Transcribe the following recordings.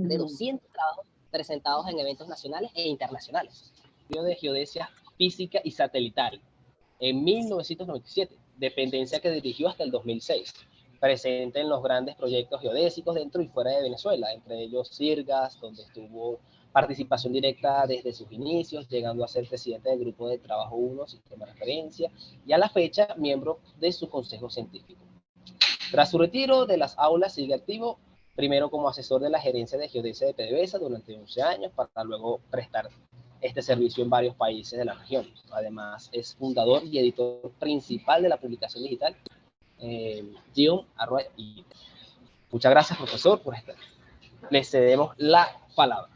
de 200 trabajos presentados en eventos nacionales e internacionales. De geodesia física y satelital en 1997, dependencia que dirigió hasta el 2006, presente en los grandes proyectos geodésicos dentro y fuera de Venezuela, entre ellos CIRGAS, donde estuvo participación directa desde sus inicios, llegando a ser presidente del Grupo de Trabajo 1, Sistema de Referencia, y a la fecha miembro de su consejo científico. Tras su retiro de las aulas sigue activo, primero como asesor de la gerencia de geodesia de PDVSA durante 11 años, para luego prestar este servicio en varios países de la región. Además, es fundador y editor principal de la publicación digital Guion@i. Muchas gracias, profesor, por estar. Le cedemos la palabra.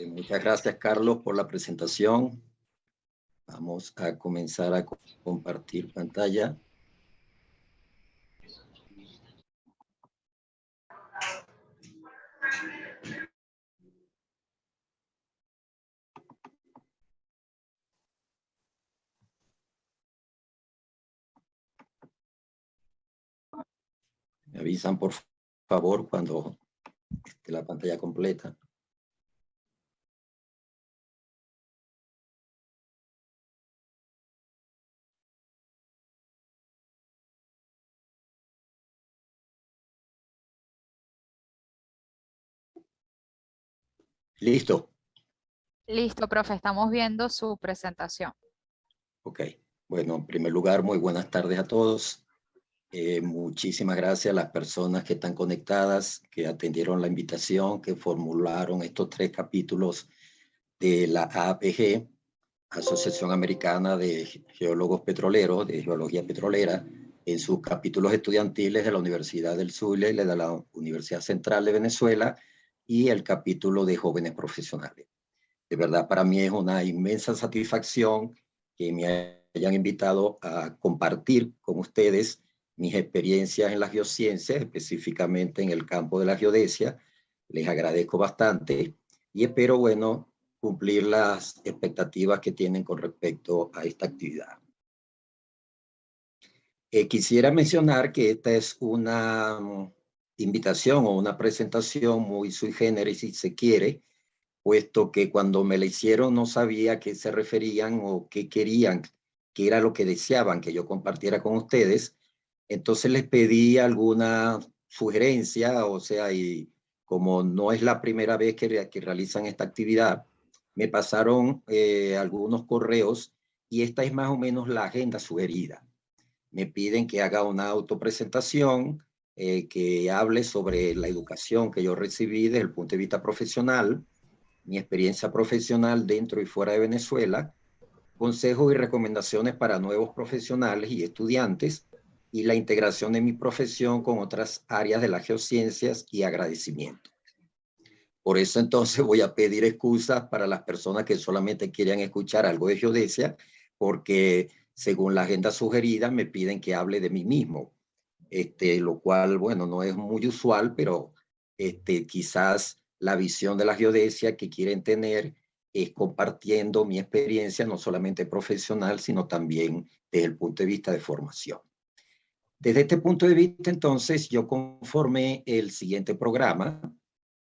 Muchas gracias, Carlos, por la presentación. Vamos a comenzar a compartir pantalla. Me avisan, por favor, cuando esté la pantalla completa. ¿Listo? Listo, profe, estamos viendo su presentación. Ok. Bueno, en primer lugar, muy buenas tardes a todos. Muchísimas gracias a las personas que están conectadas, que atendieron la invitación, que formularon estos 3 capítulos de la AAPG, Asociación Americana de Geólogos Petroleros, de Geología Petrolera, en sus capítulos estudiantiles de la Universidad del Zulia y de la Universidad Central de Venezuela, y el capítulo de jóvenes profesionales. De verdad, para mí es una inmensa satisfacción que me hayan invitado a compartir con ustedes mis experiencias en las geociencias, específicamente en el campo de la geodesia. Les agradezco bastante y espero, bueno, cumplir las expectativas que tienen con respecto a esta actividad. Quisiera mencionar que esta es una invitación o una presentación muy sui generis, si se quiere, puesto que cuando me la hicieron no sabía a qué se referían o qué querían, qué era lo que deseaban que yo compartiera con ustedes. Entonces les pedí alguna sugerencia, o sea, y como no es la primera vez que realizan esta actividad, me pasaron algunos correos y esta es más o menos la agenda sugerida. Me piden que haga una autopresentación, que hable sobre la educación que yo recibí desde el punto de vista profesional, mi experiencia profesional dentro y fuera de Venezuela, consejos y recomendaciones para nuevos profesionales y estudiantes, y la integración de mi profesión con otras áreas de las geociencias y agradecimiento. Por eso entonces voy a pedir excusas para las personas que solamente quieran escuchar algo de geodesia, porque según la agenda sugerida me piden que hable de mí mismo, lo cual, bueno, no es muy usual, pero quizás la visión de la geodesia que quieren tener es compartiendo mi experiencia, no solamente profesional, sino también desde el punto de vista de formación. Desde este punto de vista, entonces, yo conformé el siguiente programa,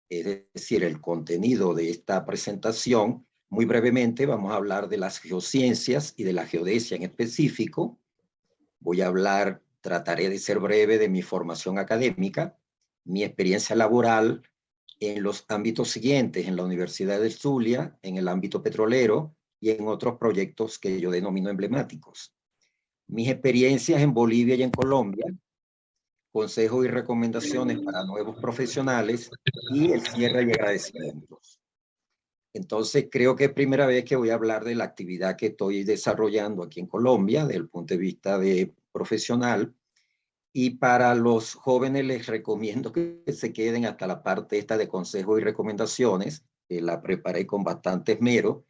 es decir, el contenido de esta presentación. Muy brevemente vamos a hablar de las geociencias y de la geodesia en específico. Voy a hablar, trataré de ser breve, de mi formación académica, mi experiencia laboral en los ámbitos siguientes, en la Universidad del Zulia, en el ámbito petrolero y en otros proyectos que yo denomino emblemáticos. Mis experiencias en Bolivia y en Colombia, consejos y recomendaciones para nuevos profesionales y el cierre y agradecimientos. Entonces, creo que es primera vez que voy a hablar de la actividad que estoy desarrollando aquí en Colombia, desde el punto de vista de profesional. Y para los jóvenes les recomiendo que se queden hasta la parte esta de consejos y recomendaciones, que la preparé con bastante esmero.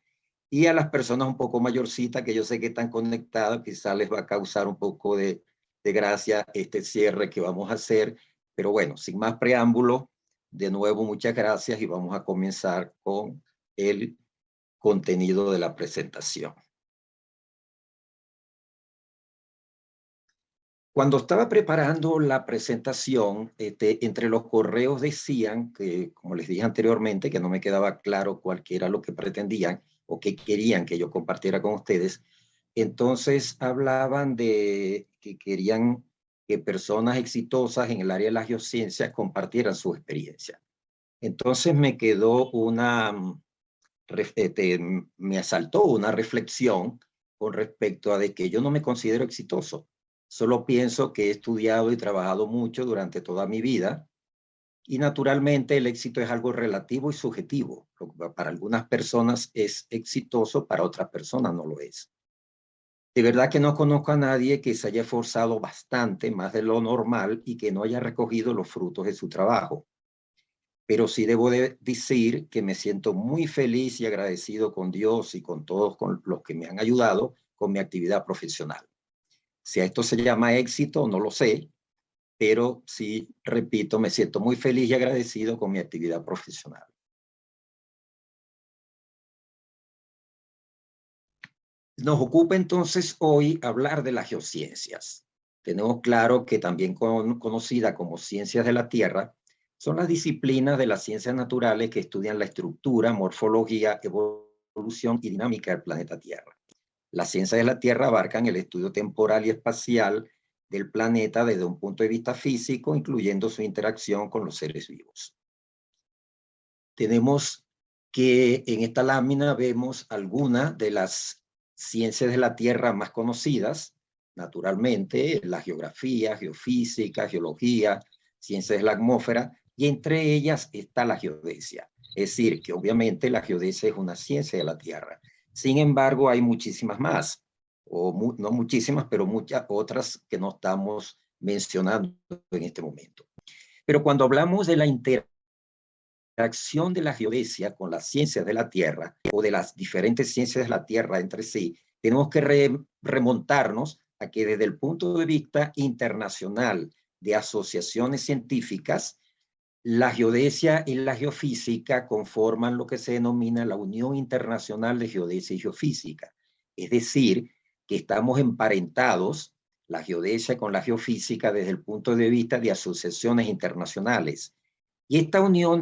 Y a las personas un poco mayorcitas, que yo sé que están conectadas, quizás les va a causar un poco de gracia este cierre que vamos a hacer. Pero bueno, sin más preámbulo, de nuevo muchas gracias y vamos a comenzar con el contenido de la presentación. Cuando estaba preparando la presentación, entre los correos decían que, como les dije anteriormente, que no me quedaba claro cuál era lo que pretendían o qué querían que yo compartiera con ustedes. Entonces hablaban de que querían que personas exitosas en el área de las geociencias compartieran su experiencia. Entonces me quedó me asaltó una reflexión con respecto a de que yo no me considero exitoso. Solo pienso que he estudiado y trabajado mucho durante toda mi vida y naturalmente el éxito es algo relativo y subjetivo. Para algunas personas es exitoso, para otras personas no lo es. De verdad que no conozco a nadie que se haya esforzado bastante, más de lo normal, y que no haya recogido los frutos de su trabajo. Pero sí debo de decir que me siento muy feliz y agradecido con Dios y con todos con los que me han ayudado con mi actividad profesional. Si a esto se llama éxito, no lo sé, pero sí, repito, me siento muy feliz y agradecido con mi actividad profesional. Nos ocupa entonces hoy hablar de las geociencias. Tenemos claro que también conocida como ciencias de la Tierra, son las disciplinas de las ciencias naturales que estudian la estructura, morfología, evolución y dinámica del planeta Tierra. Las ciencias de la Tierra abarcan el estudio temporal y espacial del planeta desde un punto de vista físico, incluyendo su interacción con los seres vivos. Tenemos que en esta lámina vemos algunas de las ciencias de la Tierra más conocidas, naturalmente, la geografía, geofísica, geología, ciencias de la atmósfera, y entre ellas está la geodesia. Es decir, que obviamente la geodesia es una ciencia de la Tierra. Sin embargo, hay muchísimas más, no muchísimas, pero muchas otras que no estamos mencionando en este momento. Pero cuando hablamos de la interacción de la geodesia con las ciencias de la Tierra o de las diferentes ciencias de la Tierra entre sí, tenemos que remontarnos a que desde el punto de vista internacional de asociaciones científicas, la geodesia y la geofísica conforman lo que se denomina la Unión Internacional de Geodesia y Geofísica. Es decir, que estamos emparentados, la geodesia con la geofísica, desde el punto de vista de asociaciones internacionales. Y esta Unión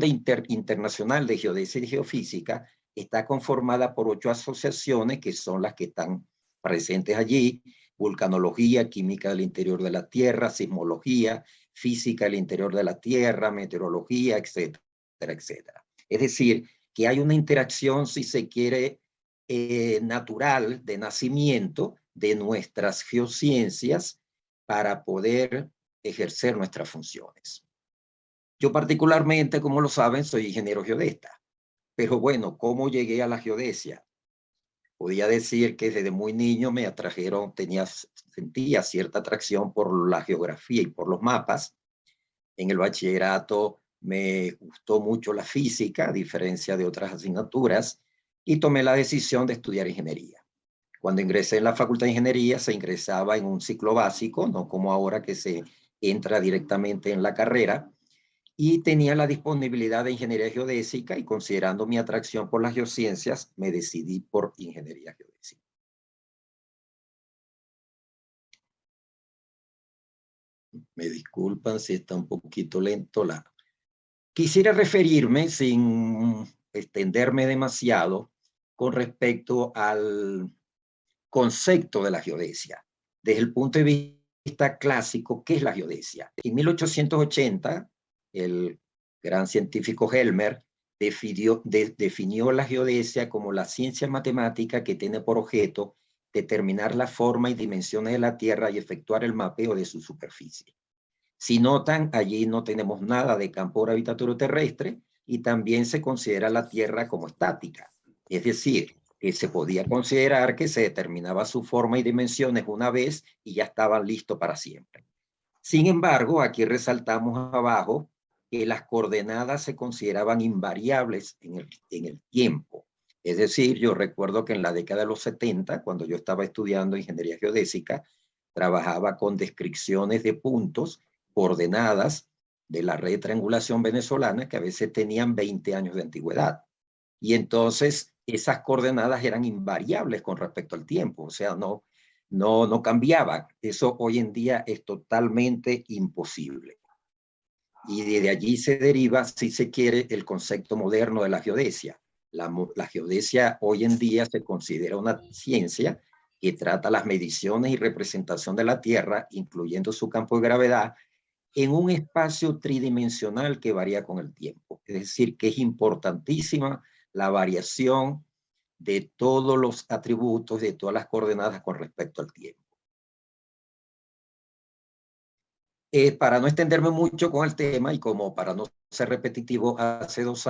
Internacional de Geodesia y Geofísica está conformada por 8 asociaciones que son las que están presentes allí: vulcanología, química del interior de la Tierra, sismología, física del interior de la Tierra, meteorología, etcétera, etcétera. Es decir, que hay una interacción, si se quiere, natural de nacimiento de nuestras geociencias para poder ejercer nuestras funciones. Yo particularmente, como lo saben, soy ingeniero geodesta. Pero bueno, ¿cómo llegué a la geodesia? Podía decir que desde muy niño me atrajeron, sentía cierta atracción por la geografía y por los mapas. En el bachillerato me gustó mucho la física, a diferencia de otras asignaturas, y tomé la decisión de estudiar ingeniería. Cuando ingresé en la Facultad de Ingeniería, se ingresaba en un ciclo básico, no como ahora que se entra directamente en la carrera, y tenía la disponibilidad de ingeniería geodésica, y considerando mi atracción por las geociencias, me decidí por ingeniería geodésica. Me disculpan si está un poquito lento la... Quisiera referirme, sin extenderme demasiado, con respecto al concepto de la geodesia. Desde el punto de vista clásico, ¿qué es la geodesia? En 1880, el gran científico Helmer definió la geodesia como la ciencia matemática que tiene por objeto determinar la forma y dimensiones de la Tierra y efectuar el mapeo de su superficie. Si notan, allí no tenemos nada de campo gravitatorio terrestre, y también se considera la Tierra como estática. Es decir, que se podía considerar que se determinaba su forma y dimensiones una vez y ya estaban listos para siempre. Sin embargo, aquí resaltamos abajo que las coordenadas se consideraban invariables en el tiempo. Es decir, yo recuerdo que en la década de los 70, cuando yo estaba estudiando ingeniería geodésica, trabajaba con descripciones de puntos, coordenadas de la red de triangulación venezolana, que a veces tenían 20 años de antigüedad. Y entonces esas coordenadas eran invariables con respecto al tiempo, o sea, no no cambiaba. Eso hoy en día es totalmente imposible. Y desde allí se deriva, si se quiere, el concepto moderno de la geodesia. La geodesia hoy en día se considera una ciencia que trata las mediciones y representación de la Tierra, incluyendo su campo de gravedad, en un espacio tridimensional que varía con el tiempo. Es decir, que es importantísima la variación de todos los atributos, de todas las coordenadas con respecto al tiempo. Para no extenderme mucho con el tema y como para no ser repetitivo, hace 2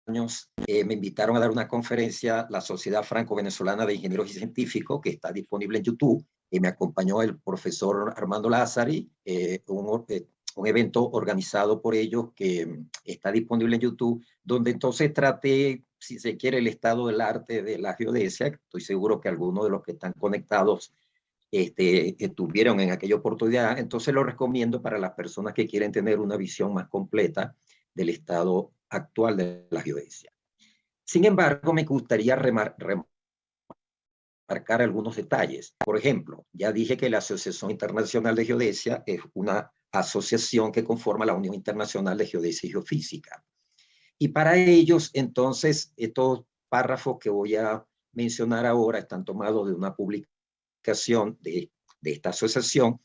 años me invitaron a dar una conferencia, la Sociedad Franco-Venezolana de Ingenieros y Científicos, que está disponible en YouTube, y me acompañó el profesor Armando Lázari, un evento organizado por ellos que está disponible en YouTube, donde entonces traté, si se quiere, el estado del arte de la geodesia. Estoy seguro que algunos de los que están conectados estuvieron en aquella oportunidad, entonces lo recomiendo para las personas que quieren tener una visión más completa del estado actual de la geodesia. Sin embargo, me gustaría remarcar algunos detalles. Por ejemplo, ya dije que la Asociación Internacional de Geodesia es una asociación que conforma la Unión Internacional de Geodesia y Geofísica. Y para ellos, entonces, estos párrafos que voy a mencionar ahora están tomados de una publicación de esta asociación.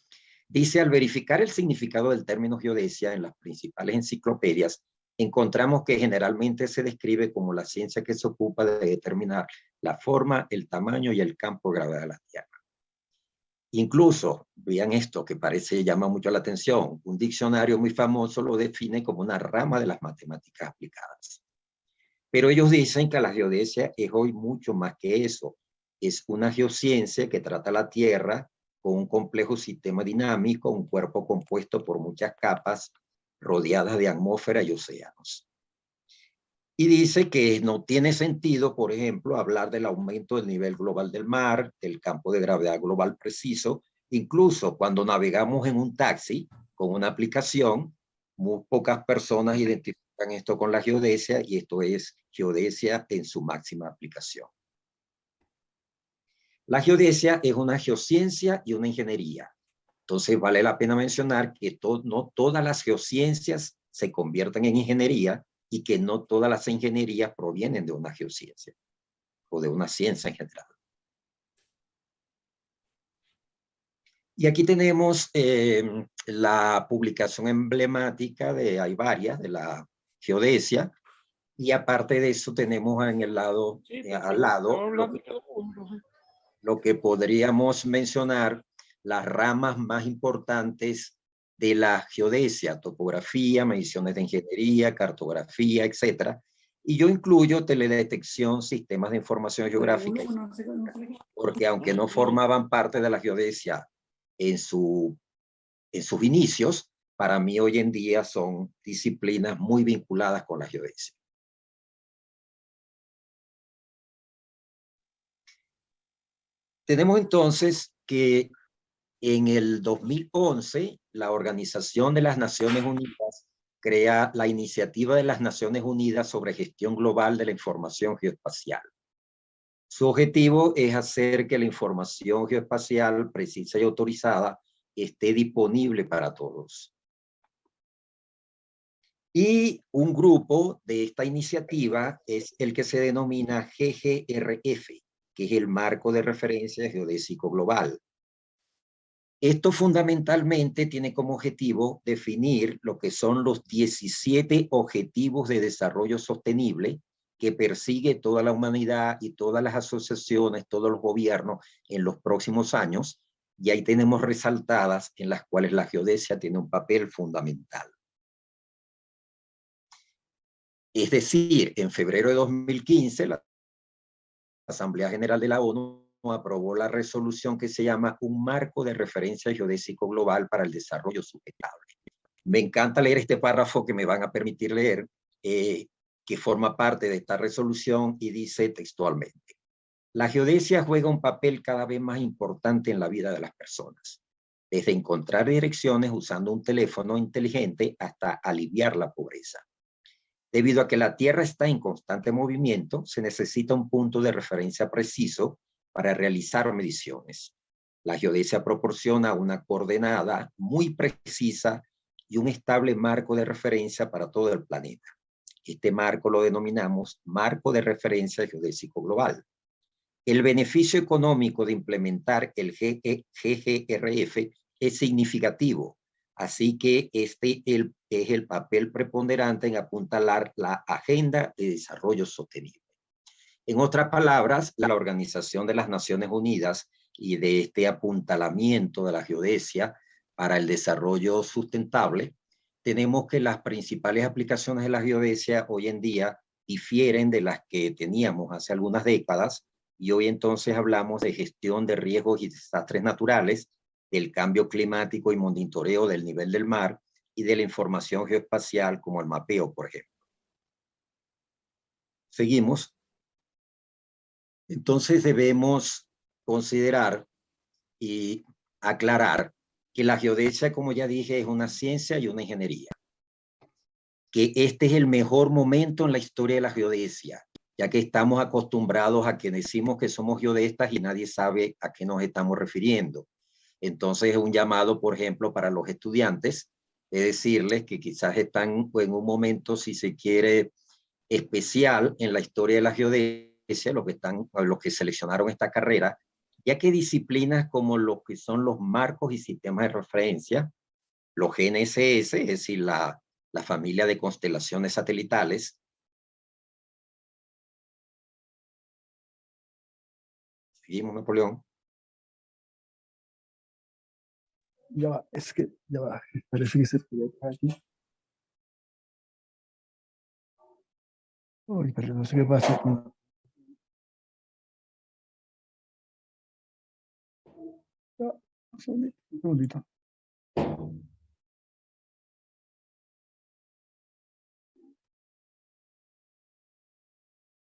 Dice: al verificar el significado del término geodesia en las principales enciclopedias, encontramos que generalmente se describe como la ciencia que se ocupa de determinar la forma, el tamaño y el campo de gravedad de la Tierra. Incluso, vean esto que parece llama mucho la atención, un diccionario muy famoso lo define como una rama de las matemáticas aplicadas. Pero ellos dicen que la geodesia es hoy mucho más que eso. Es una geociencia que trata la Tierra con un complejo sistema dinámico, un cuerpo compuesto por muchas capas rodeadas de atmósfera y océanos. Y dice que no tiene sentido, por ejemplo, hablar del aumento del nivel global del mar, del campo de gravedad global preciso. Incluso cuando navegamos en un taxi con una aplicación, muy pocas personas identifican esto con la geodesia, y esto es geodesia en su máxima aplicación. La geodesia es una geociencia y una ingeniería. Entonces vale la pena mencionar que no todas las geociencias se convierten en ingeniería, y que no todas las ingenierías provienen de una geociencia o de una ciencia en general. Y aquí tenemos la publicación emblemática hay varias, de la geodesia, y aparte de eso tenemos en el lado, al lado, lo que podríamos mencionar las ramas más importantes de la geodesia: topografía, mediciones de ingeniería, cartografía, etcétera. Y yo incluyo teledetección, sistemas de información geográfica, porque aunque no formaban parte de la geodesia en sus inicios, para mí hoy en día son disciplinas muy vinculadas con la geodesia. Tenemos entonces que en el 2011, la Organización de las Naciones Unidas crea la Iniciativa de las Naciones Unidas sobre Gestión Global de la Información Geoespacial. Su objetivo es hacer que la información geoespacial precisa y autorizada esté disponible para todos. Y un grupo de esta iniciativa es el que se denomina GGRF, que es el Marco de Referencia Geodésico Global. Esto fundamentalmente tiene como objetivo definir lo que son los 17 objetivos de desarrollo sostenible que persigue toda la humanidad y todas las asociaciones, todos los gobiernos en los próximos años, y ahí tenemos resaltadas en las cuales la geodesia tiene un papel fundamental. Es decir, en febrero de 2015, la Asamblea General de la ONU aprobó la resolución que se llama Un Marco de Referencia Geodésico Global para el Desarrollo Sustentable. Me encanta leer este párrafo que me van a permitir leer, que forma parte de esta resolución, y dice textualmente: la geodesia juega un papel cada vez más importante en la vida de las personas, desde encontrar direcciones usando un teléfono inteligente hasta aliviar la pobreza. Debido a que la Tierra está en constante movimiento, se necesita un punto de referencia preciso para realizar mediciones. La geodesia proporciona una coordenada muy precisa y un estable marco de referencia para todo el planeta. Este marco lo denominamos marco de referencia geodésico global. El beneficio económico de implementar el GGRF es significativo, así que este es el papel preponderante en apuntalar la agenda de desarrollo sostenible. En otras palabras, la Organización de las Naciones Unidas y de este apuntalamiento de la geodesia para el desarrollo sustentable, tenemos que las principales aplicaciones de la geodesia hoy en día difieren de las que teníamos hace algunas décadas, y hoy entonces hablamos de gestión de riesgos y desastres naturales, del cambio climático y monitoreo del nivel del mar, y de la información geoespacial como el mapeo, por ejemplo. Seguimos. Entonces debemos considerar y aclarar que la geodesia, como ya dije, es una ciencia y una ingeniería. Que este es el mejor momento en la historia de la geodesia, ya que estamos acostumbrados a que decimos que somos geodestas y nadie sabe a qué nos estamos refiriendo. Entonces es un llamado, por ejemplo, para los estudiantes, de decirles que quizás están en un momento, si se quiere, especial en la historia de la geodesia, los que seleccionaron esta carrera, ya que disciplinas como lo que son los marcos y sistemas de referencia, los GNSS, es decir, la familia de constelaciones satelitales. Seguimos, Napoleón. Ya va, es que, ya va, parece que se puede aquí. Uy, pero no sé qué pasa con... Un segundito.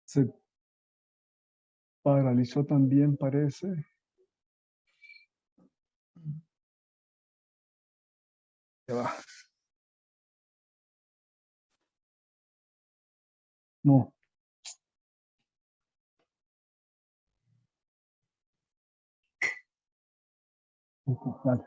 Se paralizó también, parece. Ya va. No. Vale.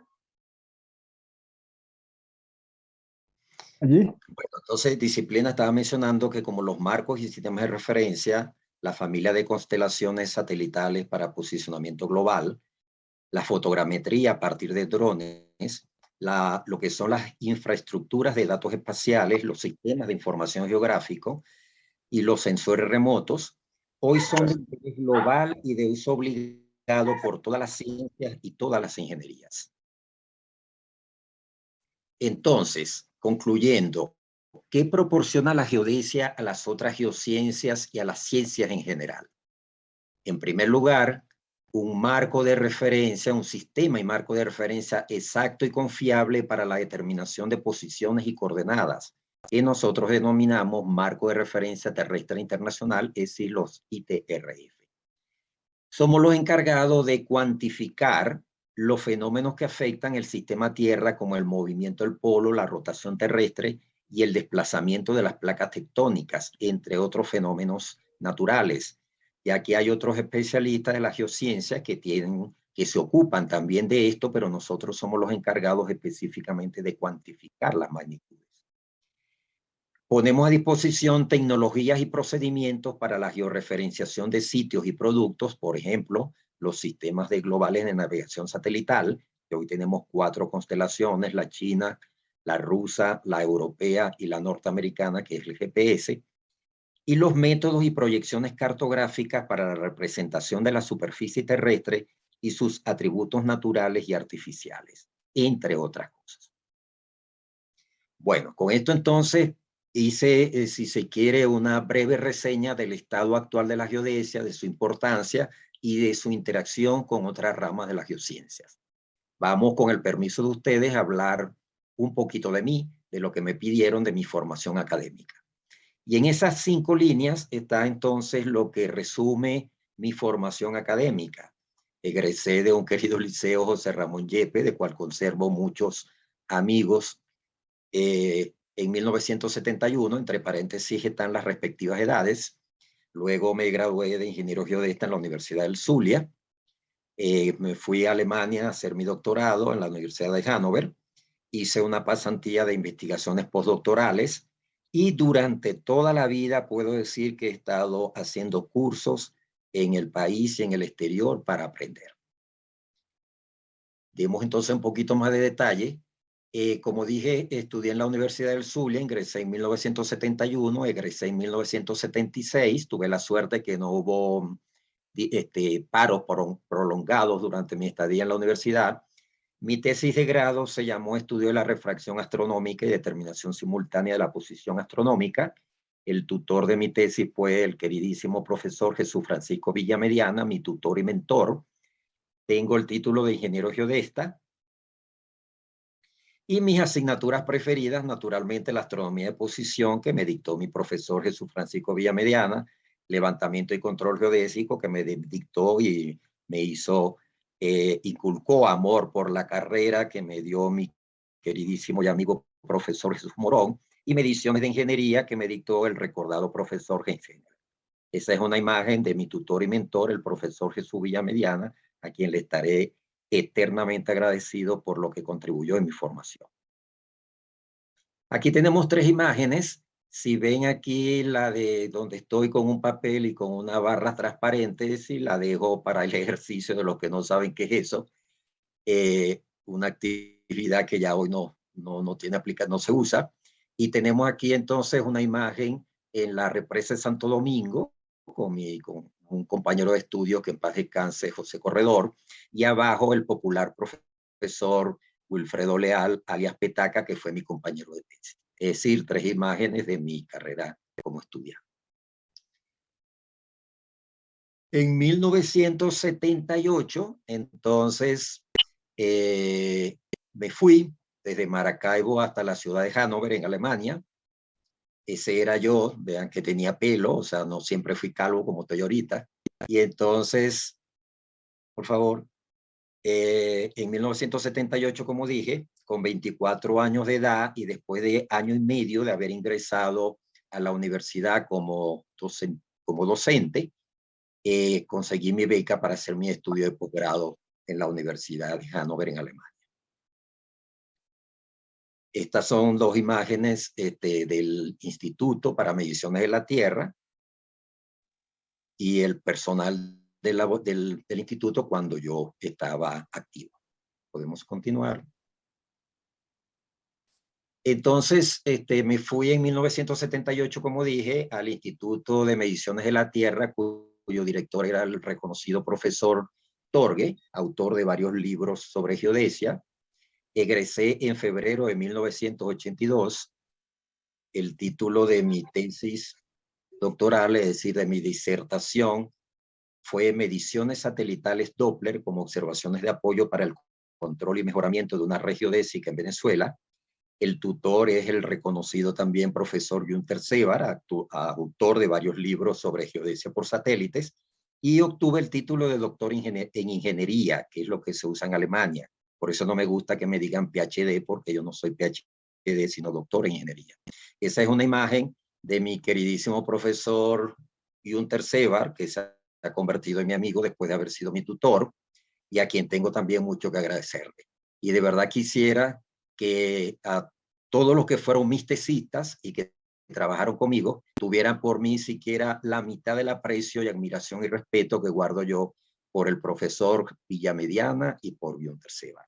¿Allí? Bueno, entonces, disciplina estaba mencionando que como los marcos y sistemas de referencia, la familia de constelaciones satelitales para posicionamiento global, la fotogrametría a partir de drones, lo que son las infraestructuras de datos espaciales, los sistemas de información geográfico y los sensores remotos, hoy son de interés global y de uso obligado por todas las ciencias y todas las ingenierías. Entonces, concluyendo, ¿qué proporciona la geodesia a las otras geociencias y a las ciencias en general? En primer lugar, un marco de referencia, un sistema y marco de referencia exacto y confiable para la determinación de posiciones y coordenadas, que nosotros denominamos marco de referencia terrestre internacional, es decir, los ITRF. Somos los encargados de cuantificar los fenómenos que afectan el sistema Tierra, como el movimiento del polo, la rotación terrestre y el desplazamiento de las placas tectónicas, entre otros fenómenos naturales. Y aquí hay otros especialistas de la geociencia que se ocupan también de esto, pero nosotros somos los encargados específicamente de cuantificar las magnitudes. Ponemos a disposición tecnologías y procedimientos para la georreferenciación de sitios y productos, por ejemplo, los sistemas globales de navegación satelital, que hoy tenemos 4 constelaciones, la china, la rusa, la europea y la norteamericana, que es el GPS, y los métodos y proyecciones cartográficas para la representación de la superficie terrestre y sus atributos naturales y artificiales, entre otras cosas. Bueno, con esto entonces hice, si se quiere, una breve reseña del estado actual de la geodesia, de su importancia y de su interacción con otras ramas de las geociencias. Vamos, con el permiso de ustedes, a hablar un poquito de mí, de lo que me pidieron de mi formación académica. Y en esas 5 líneas está entonces lo que resume mi formación académica. Egresé de un querido liceo José Ramón Yepes, de cual conservo muchos amigos. En 1971, entre paréntesis están las respectivas edades. Luego me gradué de ingeniero geodesta en la Universidad del Zulia, Me fui a Alemania a hacer mi doctorado en la Universidad de Hannover. Hice una pasantía de investigaciones postdoctorales y durante toda la vida puedo decir que he estado haciendo cursos en el país y en el exterior para aprender. Demos entonces un poquito más de detalle. Como dije, estudié en la Universidad del Zulia, ingresé en 1971, egresé en 1976. Tuve la suerte que no hubo paros prolongados durante mi estadía en la universidad. Mi tesis de grado se llamó Estudio de la refracción astronómica y determinación simultánea de la posición astronómica. El tutor de mi tesis fue el queridísimo profesor Jesús Francisco Villamediana, mi tutor y mentor. Tengo el título de ingeniero geodesta. Y mis asignaturas preferidas, naturalmente, la astronomía de posición, que me dictó mi profesor Jesús Francisco Villamediana, levantamiento y control geodésico, que me dictó y me hizo, inculcó amor por la carrera que me dio mi queridísimo y amigo profesor Jesús Morón, y mediciones de ingeniería, que me dictó el recordado profesor Genfenger. Esa es una imagen de mi tutor y mentor, el profesor Jesús Villamediana, a quien le estaré eternamente agradecido por lo que contribuyó en mi formación. Aquí tenemos tres imágenes. Si ven aquí la de donde estoy con un papel y con una barra transparente, si la dejo para el ejercicio de los que no saben qué es eso, una actividad que ya hoy no tiene aplicación, no se usa. Y tenemos aquí entonces una imagen en la represa de Santo Domingo con un compañero de estudio que en paz descanse, José Corredor, y abajo el popular profesor Wilfredo Leal, alias Petaca, que fue mi compañero de tesis. Es decir, tres imágenes de mi carrera como estudiante. En 1978, entonces, me fui desde Maracaibo hasta la ciudad de Hannover, en Alemania. Ese era yo, vean que tenía pelo, o sea, no siempre fui calvo como estoy ahorita. Y entonces, por favor, en 1978, como dije, con 24 años de edad y después de año y medio de haber ingresado a la universidad como docente, conseguí mi beca para hacer mi estudio de posgrado en la Universidad de Hannover, en Alemania. Estas son dos imágenes del Instituto para Mediciones de la Tierra y el personal del instituto cuando yo estaba activo. Podemos continuar. Entonces, me fui en 1978, como dije, al Instituto de Mediciones de la Tierra, cuyo director era el reconocido profesor Torge, autor de varios libros sobre geodesia. Egresé en febrero de 1982. El título de mi tesis doctoral, es decir, de mi disertación, fue Mediciones satelitales Doppler como observaciones de apoyo para el control y mejoramiento de una red geodésica en Venezuela. El tutor es el reconocido también profesor Günther Sevar, autor de varios libros sobre geodesia por satélites, y obtuve el título de doctor en ingeniería, que es lo que se usa en Alemania. Por eso no me gusta que me digan PhD, porque yo no soy PhD, sino doctor en ingeniería. Esa es una imagen de mi queridísimo profesor Günther Sevar, que se ha convertido en mi amigo después de haber sido mi tutor, y a quien tengo también mucho que agradecerle. Y de verdad quisiera que a todos los que fueron mis tesistas y que trabajaron conmigo tuvieran por mí siquiera la mitad del aprecio y admiración y respeto que guardo yo por el profesor Villamediana y por Günther Sevar.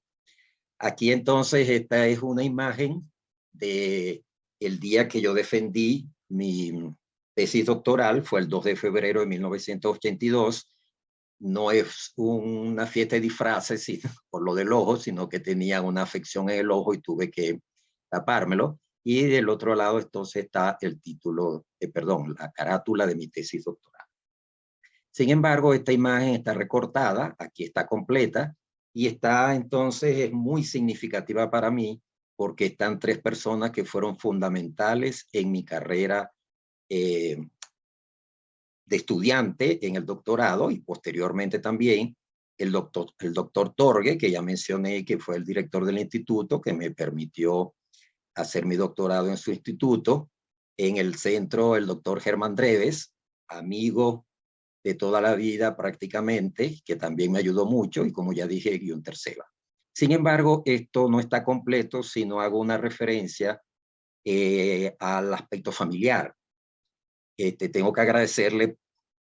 Aquí entonces esta es una imagen de el día que yo defendí mi tesis doctoral, fue el 2 de febrero de 1982. No es una fiesta de disfraces por lo del ojo, sino que tenía una afección en el ojo y tuve que tapármelo. Y del otro lado entonces está el título, la carátula de mi tesis doctoral. Sin embargo, esta imagen está recortada, aquí está completa, y está entonces, es muy significativa para mí, porque están tres personas que fueron fundamentales en mi carrera de estudiante en el doctorado y posteriormente también el doctor Torge, que ya mencioné, que fue el director del instituto, que me permitió hacer mi doctorado en su instituto. En el centro, el doctor Germán Dreves, amigo de toda la vida prácticamente, que también me ayudó mucho, y como ya dije, Günther Seba. Sin embargo, esto no está completo si no hago una referencia al aspecto familiar. Tengo que agradecerle,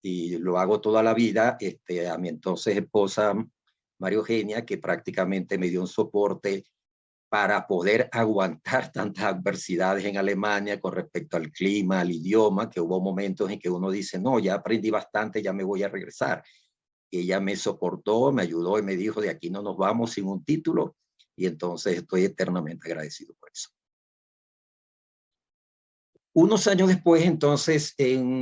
y lo hago toda la vida, a mi entonces esposa María Eugenia, que prácticamente me dio un soporte para poder aguantar tantas adversidades en Alemania con respecto al clima, al idioma, que hubo momentos en que uno dice, no, ya aprendí bastante, ya me voy a regresar. Y ella me soportó, me ayudó y me dijo, de aquí no nos vamos sin un título, y entonces estoy eternamente agradecido por eso. Unos años después, entonces,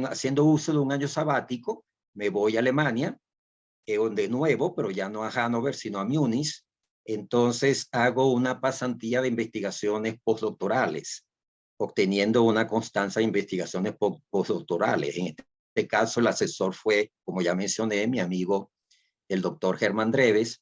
haciendo uso de un año sabático, me voy a Alemania, de nuevo, pero ya no a Hannover, sino a Múnich. Entonces hago una pasantía de investigaciones postdoctorales, obteniendo una constancia de investigaciones postdoctorales. En este caso, el asesor fue, como ya mencioné, mi amigo, el doctor Germán Dreves,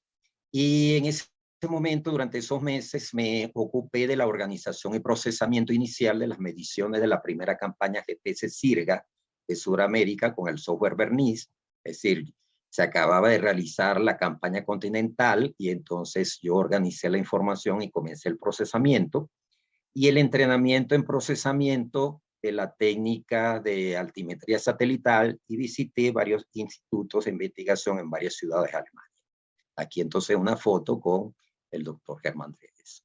y en ese momento, durante esos meses, me ocupé de la organización y procesamiento inicial de las mediciones de la primera campaña GPS-SIRGA de Sudamérica con el software Verniz. Es decir, se acababa de realizar la campaña continental y entonces yo organicé la información y comencé el procesamiento y el entrenamiento en procesamiento de la técnica de altimetría satelital, y visité varios institutos de investigación en varias ciudades alemanas. Aquí entonces una foto con el doctor Germán Dreves.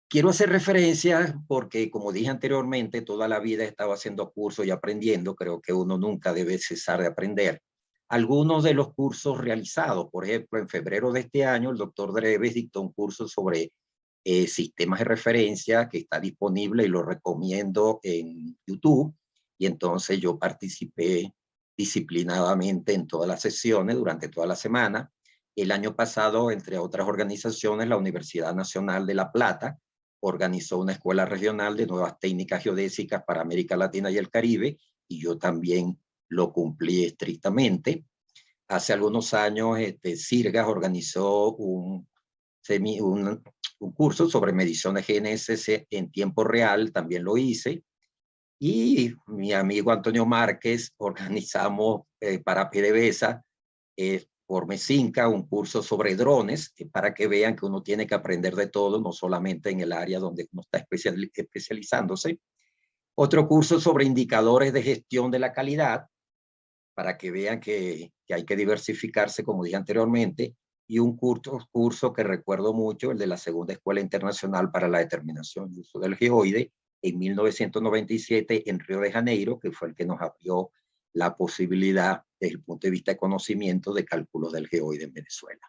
Quiero hacer referencia porque, como dije anteriormente, toda la vida he estado haciendo cursos y aprendiendo. Creo que uno nunca debe cesar de aprender. Algunos de los cursos realizados, por ejemplo, en febrero de este año, el doctor Dreves dictó un curso sobre sistemas de referencia que está disponible y lo recomiendo en YouTube. Y entonces yo participé disciplinadamente en todas las sesiones durante toda la semana. El año pasado, entre otras organizaciones, la Universidad Nacional de La Plata organizó una escuela regional de nuevas técnicas geodésicas para América Latina y el Caribe, y yo también lo cumplí estrictamente. Hace algunos años, SIRGAS organizó un curso sobre mediciones GNSS en tiempo real, también lo hice. Y mi amigo Antonio Márquez organizamos para PDVSA por MESINCA un curso sobre drones, para que vean que uno tiene que aprender de todo, no solamente en el área donde uno está especializándose. Otro curso sobre indicadores de gestión de la calidad, para que vean que hay que diversificarse, como dije anteriormente. Y un curso que recuerdo mucho, el de la Segunda Escuela Internacional para la Determinación y Uso del Geoide, en 1997 en Río de Janeiro, que fue el que nos abrió la posibilidad, desde el punto de vista de conocimiento, de cálculos del geoide en Venezuela.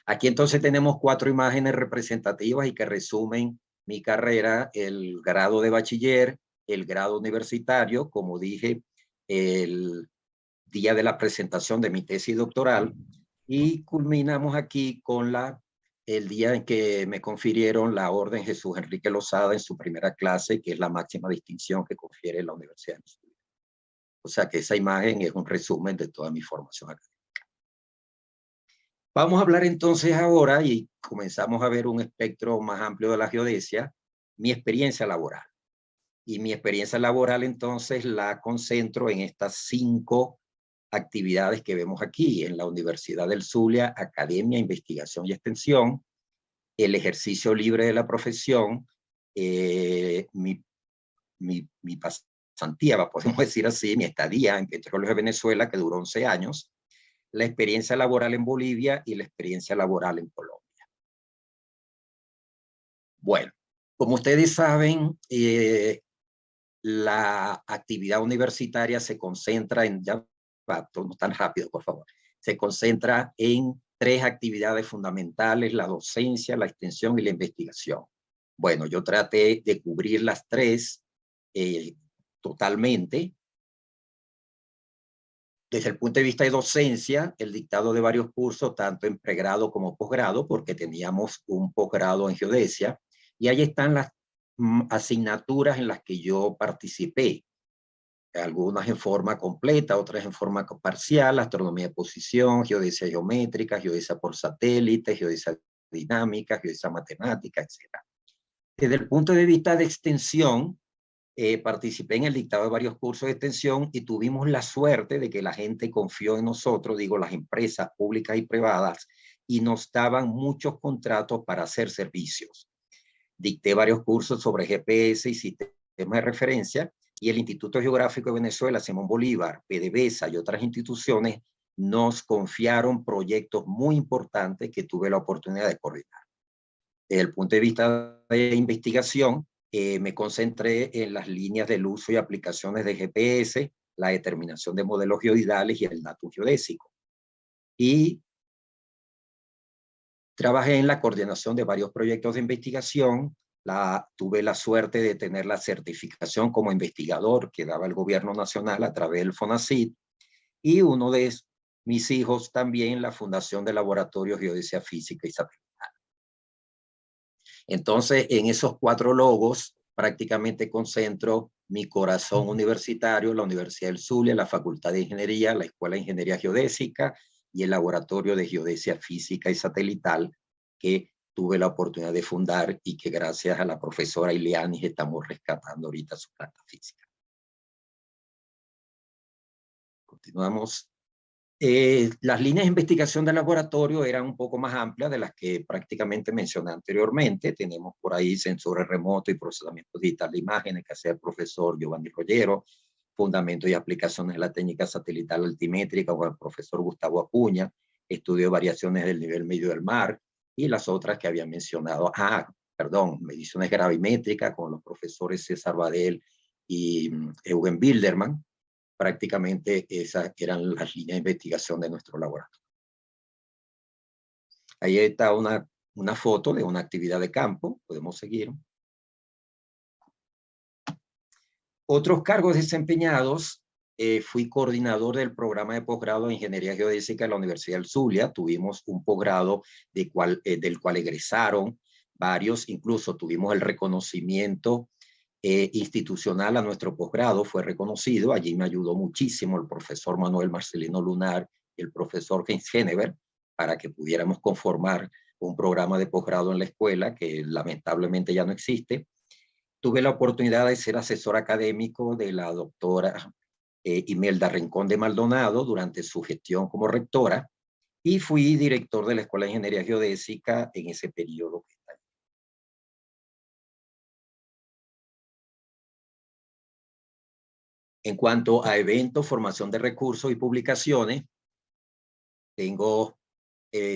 Aquí entonces tenemos 4 imágenes representativas y que resumen mi carrera: el grado de bachiller, el grado universitario, como dije, el día de la presentación de mi tesis doctoral, y culminamos aquí con el día en que me confirieron la Orden Jesús Enrique Lozada en su primera clase, que es la máxima distinción que confiere la Universidad de Venezuela. O sea que esa imagen es un resumen de toda mi formación académica. Vamos a hablar entonces ahora, y comenzamos a ver un espectro más amplio de la geodesia, mi experiencia laboral. Y mi experiencia laboral entonces la concentro en estas 5 actividades que vemos aquí: en la Universidad del Zulia, academia, investigación y extensión; el ejercicio libre de la profesión; mi pasantía, podemos decir así, mi estadía en Petróleos de Venezuela, que duró 11 años; la experiencia laboral en Bolivia y la experiencia laboral en Colombia. Bueno, como ustedes saben, la actividad universitaria se concentra en, ya no tan rápido, por favor, se concentra en 3 actividades fundamentales: la docencia, la extensión y la investigación. Bueno, yo traté de cubrir las 3 totalmente. Desde el punto de vista de docencia, el dictado de varios cursos, tanto en pregrado como posgrado, porque teníamos un posgrado en geodesia, y ahí están las asignaturas en las que yo participé. Algunas en forma completa, otras en forma parcial: astronomía de posición, geodesia geométrica, geodesia por satélite, geodesia dinámica, geodesia matemática, etc. Desde el punto de vista de extensión, participé en el dictado de varios cursos de extensión y tuvimos la suerte de que la gente confió en nosotros, digo, las empresas públicas y privadas, y nos daban muchos contratos para hacer servicios. Dicté varios cursos sobre GPS y sistemas de referencia, y el Instituto Geográfico de Venezuela, Simón Bolívar, PDVSA y otras instituciones nos confiaron proyectos muy importantes que tuve la oportunidad de coordinar. Desde el punto de vista de investigación, me concentré en las líneas del uso y aplicaciones de GPS, la determinación de modelos geoidales y el dato geodésico. Y trabajé en la coordinación de varios proyectos de investigación. Tuve la suerte de tener la certificación como investigador que daba el gobierno nacional a través del FONACYT, y uno de mis hijos también la Fundación de Laboratorio de Geodesia Física y Satelital. Entonces, en esos 4 logos prácticamente concentro mi corazón universitario, la Universidad del Zulia, la Facultad de Ingeniería, la Escuela de Ingeniería Geodésica y el Laboratorio de Geodesia Física y Satelital que tuve la oportunidad de fundar y que gracias a la profesora Ileanis estamos rescatando ahorita su planta física. Continuamos. Las líneas de investigación del laboratorio eran un poco más amplias de las que prácticamente mencioné anteriormente. Tenemos por ahí sensores remotos y procesamiento digital de imágenes que hacía el profesor Giovanni Rollero, fundamentos y aplicaciones de la técnica satelital altimétrica con el profesor Gustavo Acuña, estudio de variaciones del nivel medio del mar, y las otras que había mencionado. Mediciones gravimétricas con los profesores César Badel y Eugen Bilderman. Prácticamente esas eran las líneas de investigación de nuestro laboratorio. Ahí está una foto de una actividad de campo. Podemos seguir. Otros cargos desempeñados. Fui coordinador del programa de posgrado de Ingeniería Geodésica de la Universidad del Zulia. Tuvimos un posgrado del cual egresaron varios. Incluso tuvimos el reconocimiento institucional a nuestro posgrado, fue reconocido. Allí me ayudó muchísimo el profesor Manuel Marcelino Lunar y el profesor Heinz Genever para que pudiéramos conformar un programa de posgrado en la escuela que lamentablemente ya no existe. Tuve la oportunidad de ser asesor académico de la doctora Imelda Rincón de Maldonado durante su gestión como rectora, y fui director de la Escuela de Ingeniería Geodésica en ese periodo. En cuanto a eventos, formación de recursos y publicaciones, tengo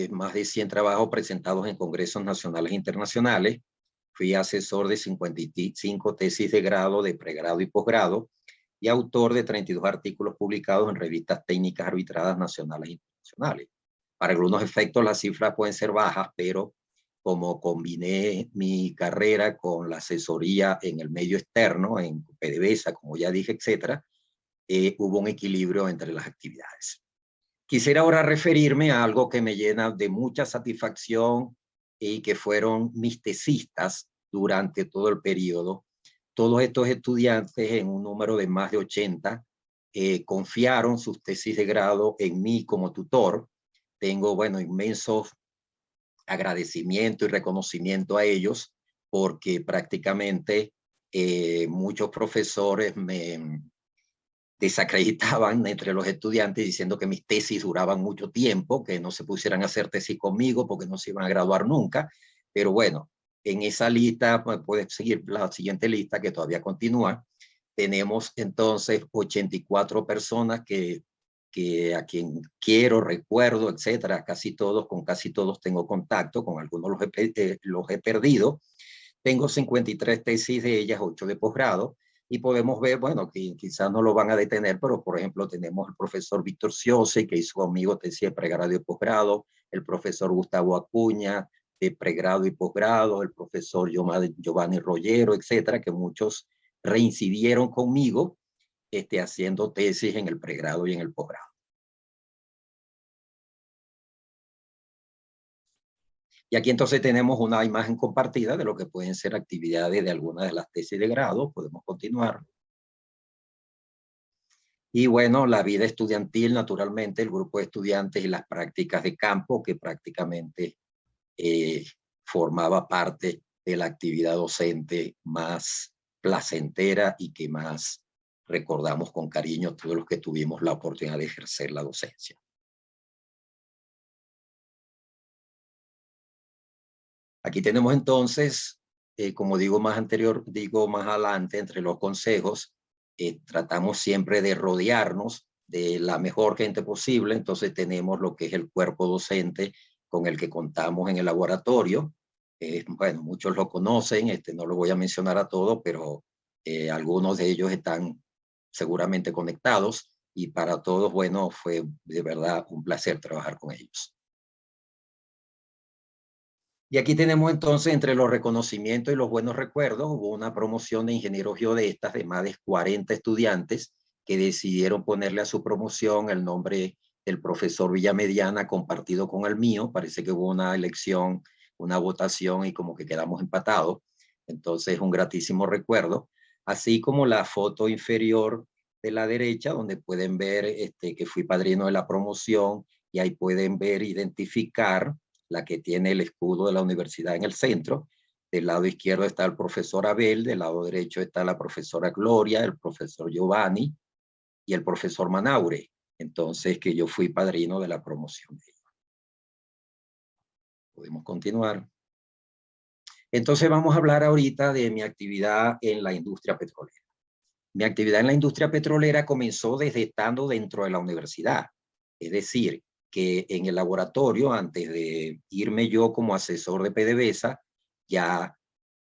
más de 100 trabajos presentados en congresos nacionales e internacionales. Fui asesor de 55 tesis de grado, de pregrado y posgrado, y autor de 32 artículos publicados en revistas técnicas arbitradas nacionales e internacionales. Para algunos efectos las cifras pueden ser bajas, pero como combiné mi carrera con la asesoría en el medio externo, en PDVSA, como ya dije, etcétera, hubo un equilibrio entre las actividades. Quisiera ahora referirme a algo que me llena de mucha satisfacción y que fueron mis tesistas durante todo el periodo. Todos estos estudiantes, en un número de más de 80, confiaron sus tesis de grado en mí como tutor. Tengo, inmensos agradecimiento y reconocimiento a ellos, porque prácticamente muchos profesores me desacreditaban entre los estudiantes diciendo que mis tesis duraban mucho tiempo, que no se pusieran a hacer tesis conmigo porque no se iban a graduar nunca. Pero bueno, en esa lista, puedes seguir la siguiente lista que todavía continúa. Tenemos entonces 84 personas que a quien quiero, recuerdo, etcétera. Con casi todos tengo contacto, con algunos los he perdido. Tengo 53 tesis de ellas, 8 de posgrado, y podemos ver, que quizás no lo van a detener, pero por ejemplo tenemos el profesor Víctor Ciose, que hizo conmigo tesis de pregrado y posgrado, el profesor Gustavo Acuña, de pregrado y posgrado, el profesor Giovanni Rollero, etcétera, que muchos reincidieron conmigo haciendo tesis en el pregrado y en el posgrado. Y aquí entonces tenemos una imagen compartida de lo que pueden ser actividades de algunas de las tesis de grado. Podemos continuar. Y la vida estudiantil, naturalmente, el grupo de estudiantes y las prácticas de campo, que prácticamente formaba parte de la actividad docente más placentera y que más recordamos con cariño todos los que tuvimos la oportunidad de ejercer la docencia. Aquí tenemos entonces, como digo más adelante, entre los consejos, tratamos siempre de rodearnos de la mejor gente posible. Entonces tenemos lo que es el cuerpo docente con el que contamos en el laboratorio. Bueno, muchos lo conocen, no lo voy a mencionar a todos, pero algunos de ellos están seguramente conectados, y para todos, bueno, fue de verdad un placer trabajar con ellos. Y aquí tenemos entonces, entre los reconocimientos y los buenos recuerdos, hubo una promoción de ingenieros geodestas de más de 40 estudiantes que decidieron ponerle a su promoción el nombre del profesor Villamediana compartido con el mío. Parece que hubo una elección, una votación, y como que quedamos empatados. Entonces, un gratísimo recuerdo. Así como la foto inferior de la derecha, donde pueden ver que fui padrino de la promoción, y ahí pueden ver, identificar la que tiene el escudo de la universidad en el centro. Del lado izquierdo está el profesor Abel, del lado derecho está la profesora Gloria, el profesor Giovanni y el profesor Manaure. Entonces, que yo fui padrino de la promoción. Podemos continuar. Entonces, vamos a hablar ahorita de mi actividad en la industria petrolera. Mi actividad en la industria petrolera comenzó desde estando dentro de la universidad. Es decir, que en el laboratorio, antes de irme yo como asesor de PDVSA, ya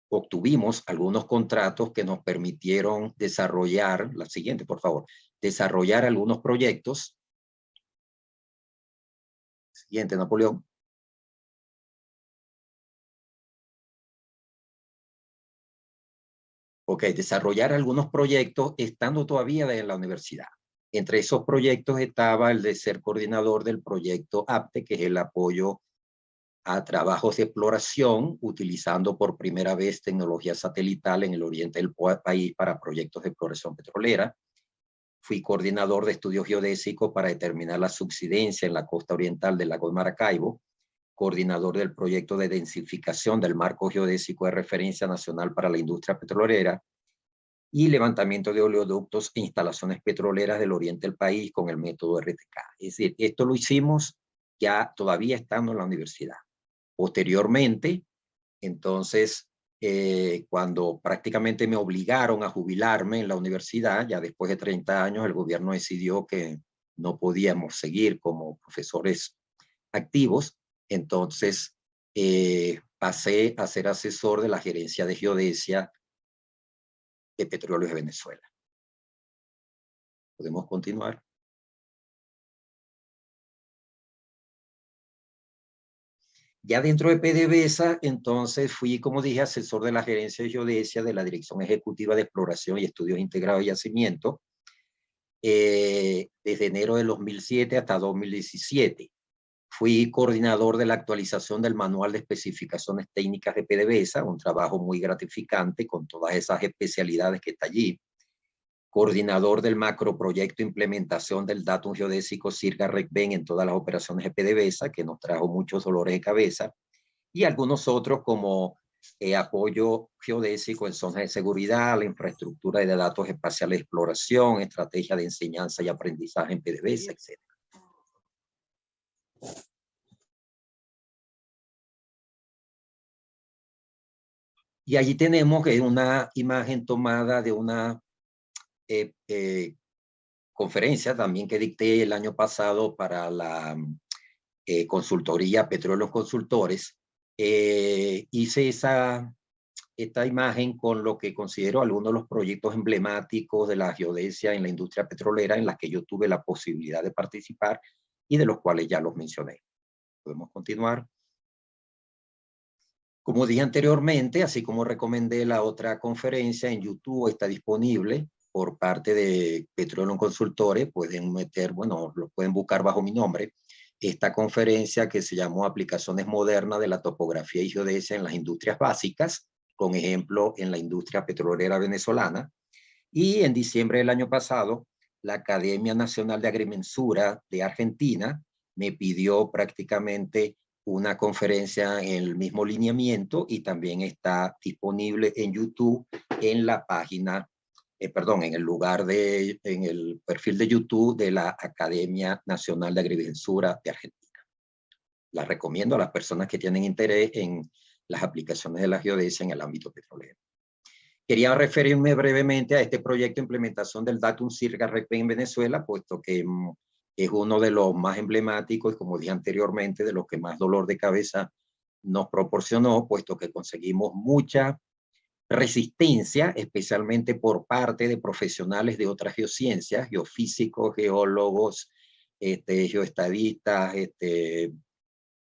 obtuvimos algunos contratos que nos permitieron desarrollar, la siguiente, por favor, desarrollar algunos proyectos. Siguiente, Napoleón. Ok, desarrollar algunos proyectos estando todavía en la universidad. Entre esos proyectos estaba el de ser coordinador del proyecto APTE, que es el apoyo a trabajos de exploración, utilizando por primera vez tecnología satelital en el oriente del país para proyectos de exploración petrolera. Fui coordinador de estudios geodésicos para determinar la subsidencia en la costa oriental del lago de Maracaibo, coordinador del proyecto de densificación del marco geodésico de referencia nacional para la industria petrolera, y levantamiento de oleoductos e instalaciones petroleras del oriente del país con el método RTK. Es decir, esto lo hicimos ya todavía estando en la universidad. Posteriormente, entonces, cuando prácticamente me obligaron a jubilarme en la universidad, ya después de 30 años, el gobierno decidió que no podíamos seguir como profesores activos. Entonces, pasé a ser asesor de la gerencia de geodesia de Petróleos de Venezuela. Podemos continuar. Ya dentro de PDVSA, entonces fui, como dije, asesor de la gerencia de geodesia de la Dirección Ejecutiva de Exploración y Estudios Integrados de Yacimiento, desde enero de 2007 hasta 2017. Fui coordinador de la actualización del Manual de Especificaciones Técnicas de PDVSA, un trabajo muy gratificante con todas esas especialidades que está allí. Coordinador del macroproyecto implementación del datum geodésico CIRGA-RECBEN en todas las operaciones de PDVSA, que nos trajo muchos dolores de cabeza, y algunos otros como apoyo geodésico en zonas de seguridad, la infraestructura de datos espaciales de exploración, estrategia de enseñanza y aprendizaje en PDVSA, etc. Y allí tenemos una imagen tomada de una conferencia también que dicté el año pasado para la consultoría Petróleos Consultores. Hice esta imagen con lo que considero algunos de los proyectos emblemáticos de la geodesia en la industria petrolera en las que yo tuve la posibilidad de participar y de los cuales ya los mencioné. Podemos continuar. Como dije anteriormente, así como recomendé la otra conferencia, en YouTube está disponible por parte de Petróleos Consultores. Pueden meter, bueno, lo pueden buscar bajo mi nombre, esta conferencia que se llamó Aplicaciones Modernas de la Topografía y Geodesia en las Industrias Básicas, con ejemplo en la industria petrolera venezolana. Y en diciembre del año pasado, la Academia Nacional de Agrimensura de Argentina me pidió prácticamente una conferencia en el mismo lineamiento y también está disponible en YouTube en la página, en el perfil de YouTube de la Academia Nacional de Agrimensura de Argentina. La recomiendo a las personas que tienen interés en las aplicaciones de la geodesia en el ámbito petrolero. Quería referirme brevemente a este proyecto de implementación del Datum CIRGA-RECPEN en Venezuela, puesto que es uno de los más emblemáticos y, como dije anteriormente, de los que más dolor de cabeza nos proporcionó, puesto que conseguimos mucha resistencia, especialmente por parte de profesionales de otras geociencias, geofísicos, geólogos, geoestadistas,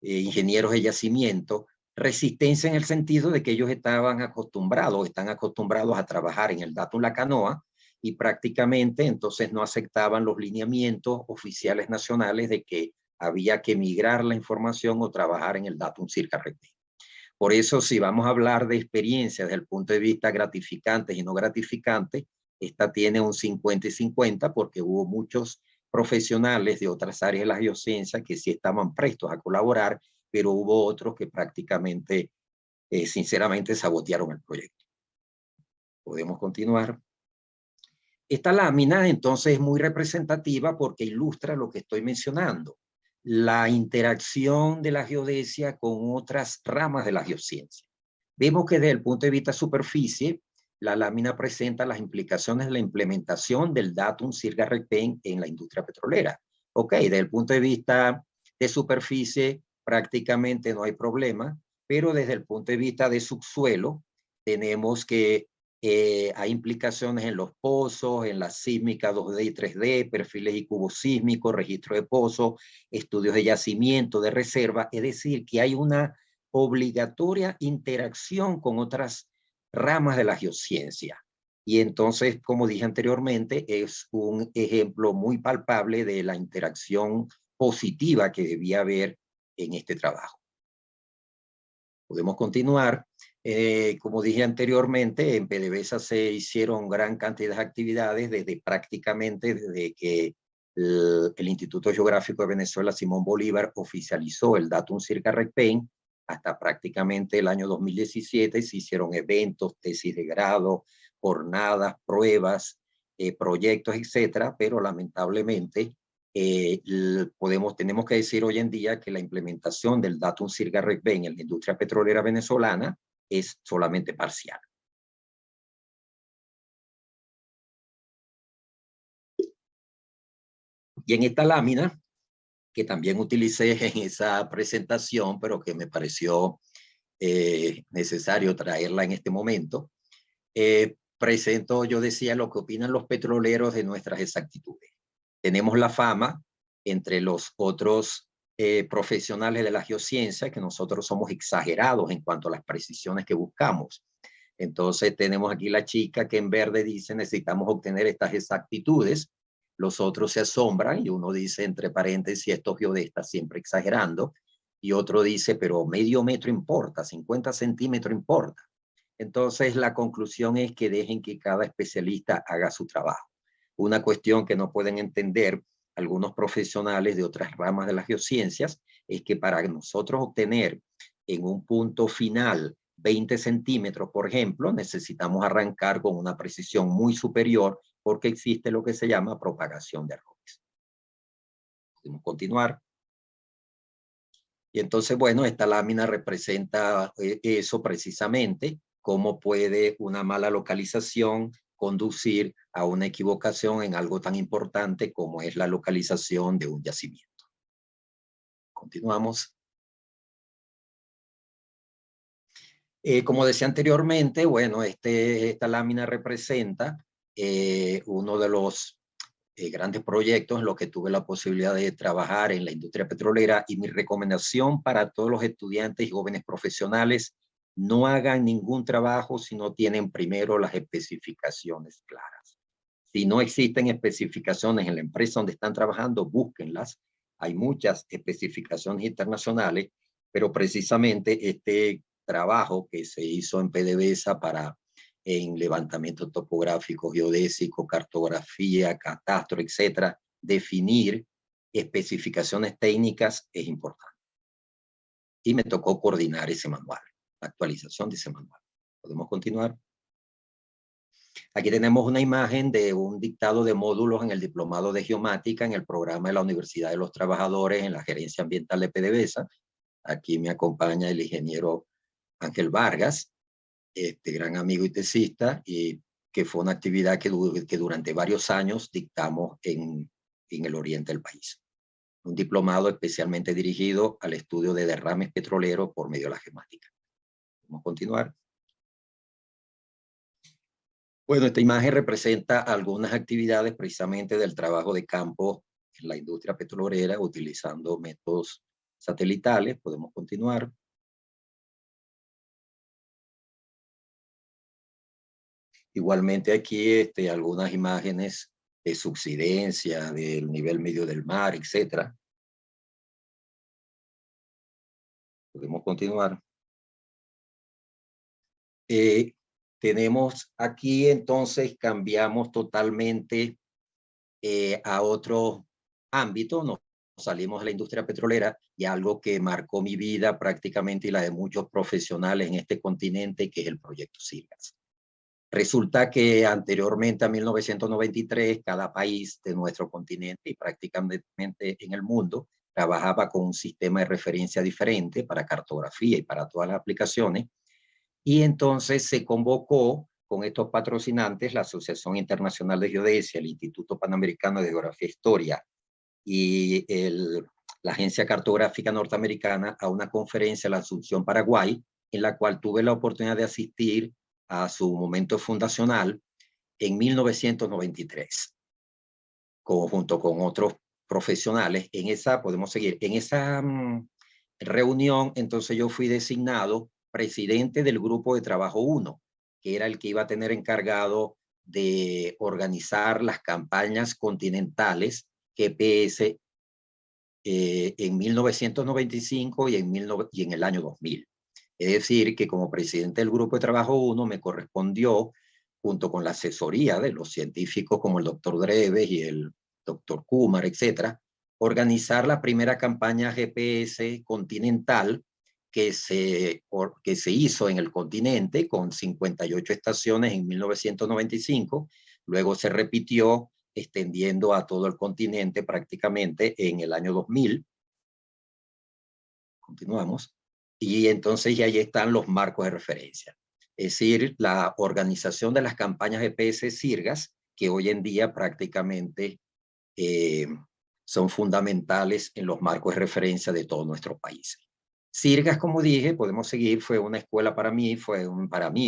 ingenieros de yacimiento, resistencia en el sentido de que ellos están acostumbrados a trabajar en el Datum La Canoa y prácticamente entonces no aceptaban los lineamientos oficiales nacionales de que había que migrar la información o trabajar en el Datum CIRGA-RECPEN. Por eso, si vamos a hablar de experiencias desde el punto de vista gratificantes y no gratificantes, esta tiene un 50 y 50 porque hubo muchos profesionales de otras áreas de la geociencia que sí estaban prestos a colaborar, pero hubo otros que prácticamente, sinceramente, sabotearon el proyecto. Podemos continuar. Esta lámina, entonces, es muy representativa porque ilustra lo que estoy mencionando, la interacción de la geodesia con otras ramas de la geociencia. Vemos que desde el punto de vista superficie, la lámina presenta las implicaciones de la implementación del Datum CIRGA-RECPEN en la industria petrolera. Ok, desde el punto de vista de superficie prácticamente no hay problema, pero desde el punto de vista de subsuelo tenemos que hay implicaciones en los pozos, en la sísmica 2D y 3D, perfiles y cubos sísmicos, registro de pozos, estudios de yacimiento, de reserva, es decir, que hay una obligatoria interacción con otras ramas de la geociencia. Y entonces, como dije anteriormente, es un ejemplo muy palpable de la interacción positiva que debía haber en este trabajo. Podemos continuar. Como dije anteriormente, en PDVSA se hicieron gran cantidad de actividades desde que el Instituto Geográfico de Venezuela, Simón Bolívar, oficializó el Datum CIRGA-RECPEN hasta prácticamente el año 2017. Se hicieron eventos, tesis de grado, jornadas, pruebas, proyectos, etcétera, pero lamentablemente tenemos que decir hoy en día que la implementación del Datum CIRGA-RECPEN en la industria petrolera venezolana es solamente parcial. Y en esta lámina, que también utilicé en esa presentación, pero que me pareció necesario traerla en este momento, presento, yo decía, lo que opinan los petroleros de nuestras exactitudes. Tenemos la fama entre los otros profesionales de la geociencia que nosotros somos exagerados en cuanto a las precisiones que buscamos. Entonces tenemos aquí la chica que en verde dice necesitamos obtener estas exactitudes, los otros se asombran y uno dice entre paréntesis estos geodestas siempre exagerando, y otro dice pero medio metro importa, 50 centímetros importa. Entonces la conclusión es que dejen que cada especialista haga su trabajo. Una cuestión que no pueden entender algunos profesionales de otras ramas de las geociencias es que para nosotros obtener en un punto final 20 centímetros, por ejemplo, necesitamos arrancar con una precisión muy superior porque existe lo que se llama propagación de errores. Podemos continuar. Y entonces, bueno, esta lámina representa eso precisamente, cómo puede una mala localización conducir a una equivocación en algo tan importante como es la localización de un yacimiento. Continuamos. Como decía anteriormente, bueno, esta lámina representa uno de los grandes proyectos en los que tuve la posibilidad de trabajar en la industria petrolera, y mi recomendación para todos los estudiantes y jóvenes profesionales: no hagan ningún trabajo si no tienen primero las especificaciones claras. Si no existen especificaciones en la empresa donde están trabajando, búsquenlas. Hay muchas especificaciones internacionales, pero precisamente este trabajo que se hizo en PDVSA en levantamiento topográfico, geodésico, cartografía, catastro, etcétera, definir especificaciones técnicas es importante. y me tocó coordinar ese manual, la actualización de ese manual. ¿Podemos continuar? Aquí tenemos una imagen de un dictado de módulos en el Diplomado de Geomática en el programa de la Universidad de los Trabajadores en la Gerencia Ambiental de PDVSA. Aquí me acompaña el ingeniero Ángel Vargas, gran amigo y tesista, y que fue una actividad que durante varios años dictamos en el oriente del país. Un diplomado especialmente dirigido al estudio de derrames petroleros por medio de la geomática. Vamos a continuar. Bueno, esta imagen representa algunas actividades precisamente del trabajo de campo en la industria petrolera utilizando métodos satelitales. Podemos continuar. Igualmente aquí algunas imágenes de subsidencia, del nivel medio del mar, etc. Podemos continuar. Tenemos aquí entonces, cambiamos totalmente a otro ámbito, nos salimos de la industria petrolera y algo que marcó mi vida prácticamente y la de muchos profesionales en este continente, que es el proyecto Sirgas. Resulta que anteriormente a 1993, cada país de nuestro continente y prácticamente en el mundo trabajaba con un sistema de referencia diferente para cartografía y para todas las aplicaciones. Y entonces se convocó con estos patrocinantes, la Asociación Internacional de Geodesia, el Instituto Panamericano de Geografía e Historia y la Agencia Cartográfica Norteamericana, a una conferencia en la Asunción, Paraguay, en la cual tuve la oportunidad de asistir a su momento fundacional en 1993, junto con otros profesionales. En esa, podemos seguir, en esa reunión, entonces yo fui designado presidente del grupo de trabajo 1, que era el que iba a tener encargado de organizar las campañas continentales GPS en 1995 y en el año 2000. Es decir, que como presidente del grupo de trabajo 1 me correspondió, junto con la asesoría de los científicos como el doctor Dreves y el doctor Kumar, etcétera, organizar la primera campaña GPS continental que se hizo en el continente con 58 estaciones en 1995. Luego se repitió extendiendo a todo el continente prácticamente en el año 2000. Continuamos. Y entonces ya ahí están los marcos de referencia. Es decir, la organización de las campañas GPS Sirgas, que hoy en día prácticamente son fundamentales en los marcos de referencia de todos nuestros países. Sirgas, como dije, podemos seguir, fue una escuela para mí,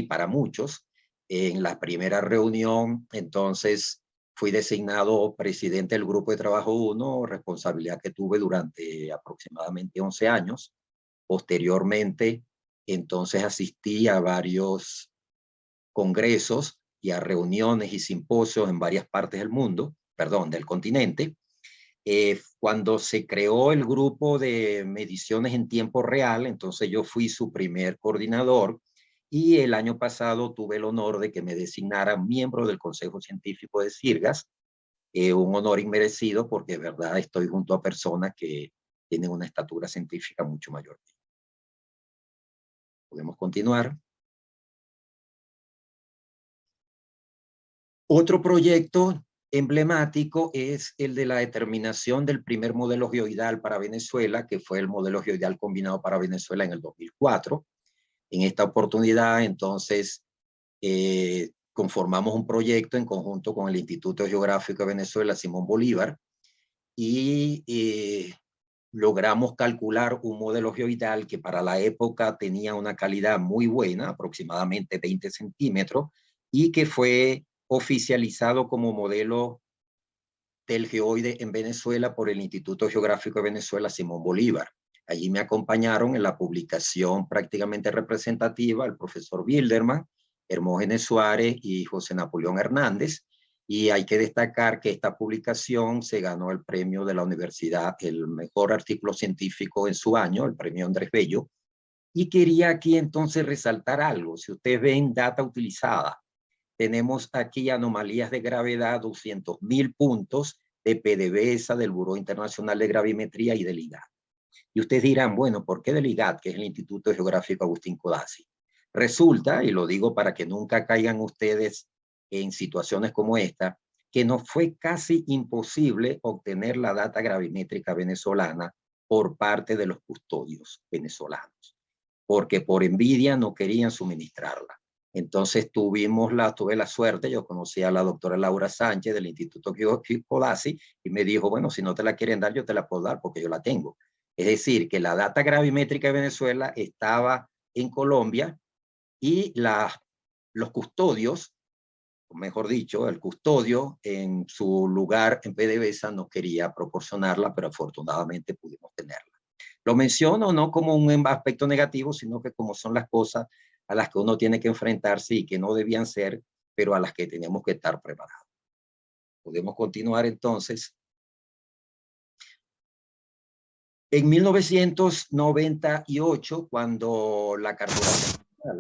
para muchos. En la primera reunión, entonces, fui designado presidente del grupo de trabajo 1, responsabilidad que tuve durante aproximadamente 11 años. Posteriormente, entonces asistí a varios congresos y a reuniones y simposios en varias partes del mundo, del continente. Cuando se creó el grupo de mediciones en tiempo real, entonces yo fui su primer coordinador y el año pasado tuve el honor de que me designaran miembro del Consejo Científico de Sirgas, un honor inmerecido porque de verdad estoy junto a personas que tienen una estatura científica mucho mayor. Podemos continuar. Otro proyecto emblemático es el de la determinación del primer modelo geoidal para Venezuela, que fue el modelo geoidal combinado para Venezuela en el 2004. En esta oportunidad, entonces, conformamos un proyecto en conjunto con el Instituto Geográfico de Venezuela, Simón Bolívar, y logramos calcular un modelo geoidal que para la época tenía una calidad muy buena, aproximadamente 20 centímetros, y que fue oficializado como modelo del geoide en Venezuela por el Instituto Geográfico de Venezuela, Simón Bolívar. Allí me acompañaron en la publicación prácticamente representativa el profesor Bilderman, Hermógenes Suárez y José Napoleón Hernández. Y hay que destacar que esta publicación se ganó el premio de la universidad, el mejor artículo científico en su año, el premio Andrés Bello. Y quería aquí entonces resaltar algo. Si ustedes ven data utilizada, tenemos aquí anomalías de gravedad, 200.000 puntos de PDVSA, del Buró Internacional de Gravimetría y del IGA. Y ustedes dirán, bueno, ¿por qué del IGAT, que es el Instituto Geográfico Agustín Codazzi? Resulta, y lo digo para que nunca caigan ustedes en situaciones como esta, que nos fue casi imposible obtener la data gravimétrica venezolana por parte de los custodios venezolanos, porque por envidia no querían suministrarla. Entonces tuve la suerte, yo conocí a la doctora Laura Sánchez del Instituto Codazzi y me dijo, bueno, si no te la quieren dar, yo te la puedo dar porque yo la tengo. Es decir, que la data gravimétrica de Venezuela estaba en Colombia y los custodios, mejor dicho, el custodio en su lugar en PDVSA no quería proporcionarla, pero afortunadamente pudimos tenerla. Lo menciono no como un aspecto negativo, sino que como son las cosas a las que uno tiene que enfrentarse y que no debían ser, pero a las que tenemos que estar preparados. Podemos continuar entonces. En 1998, cuando la cartografía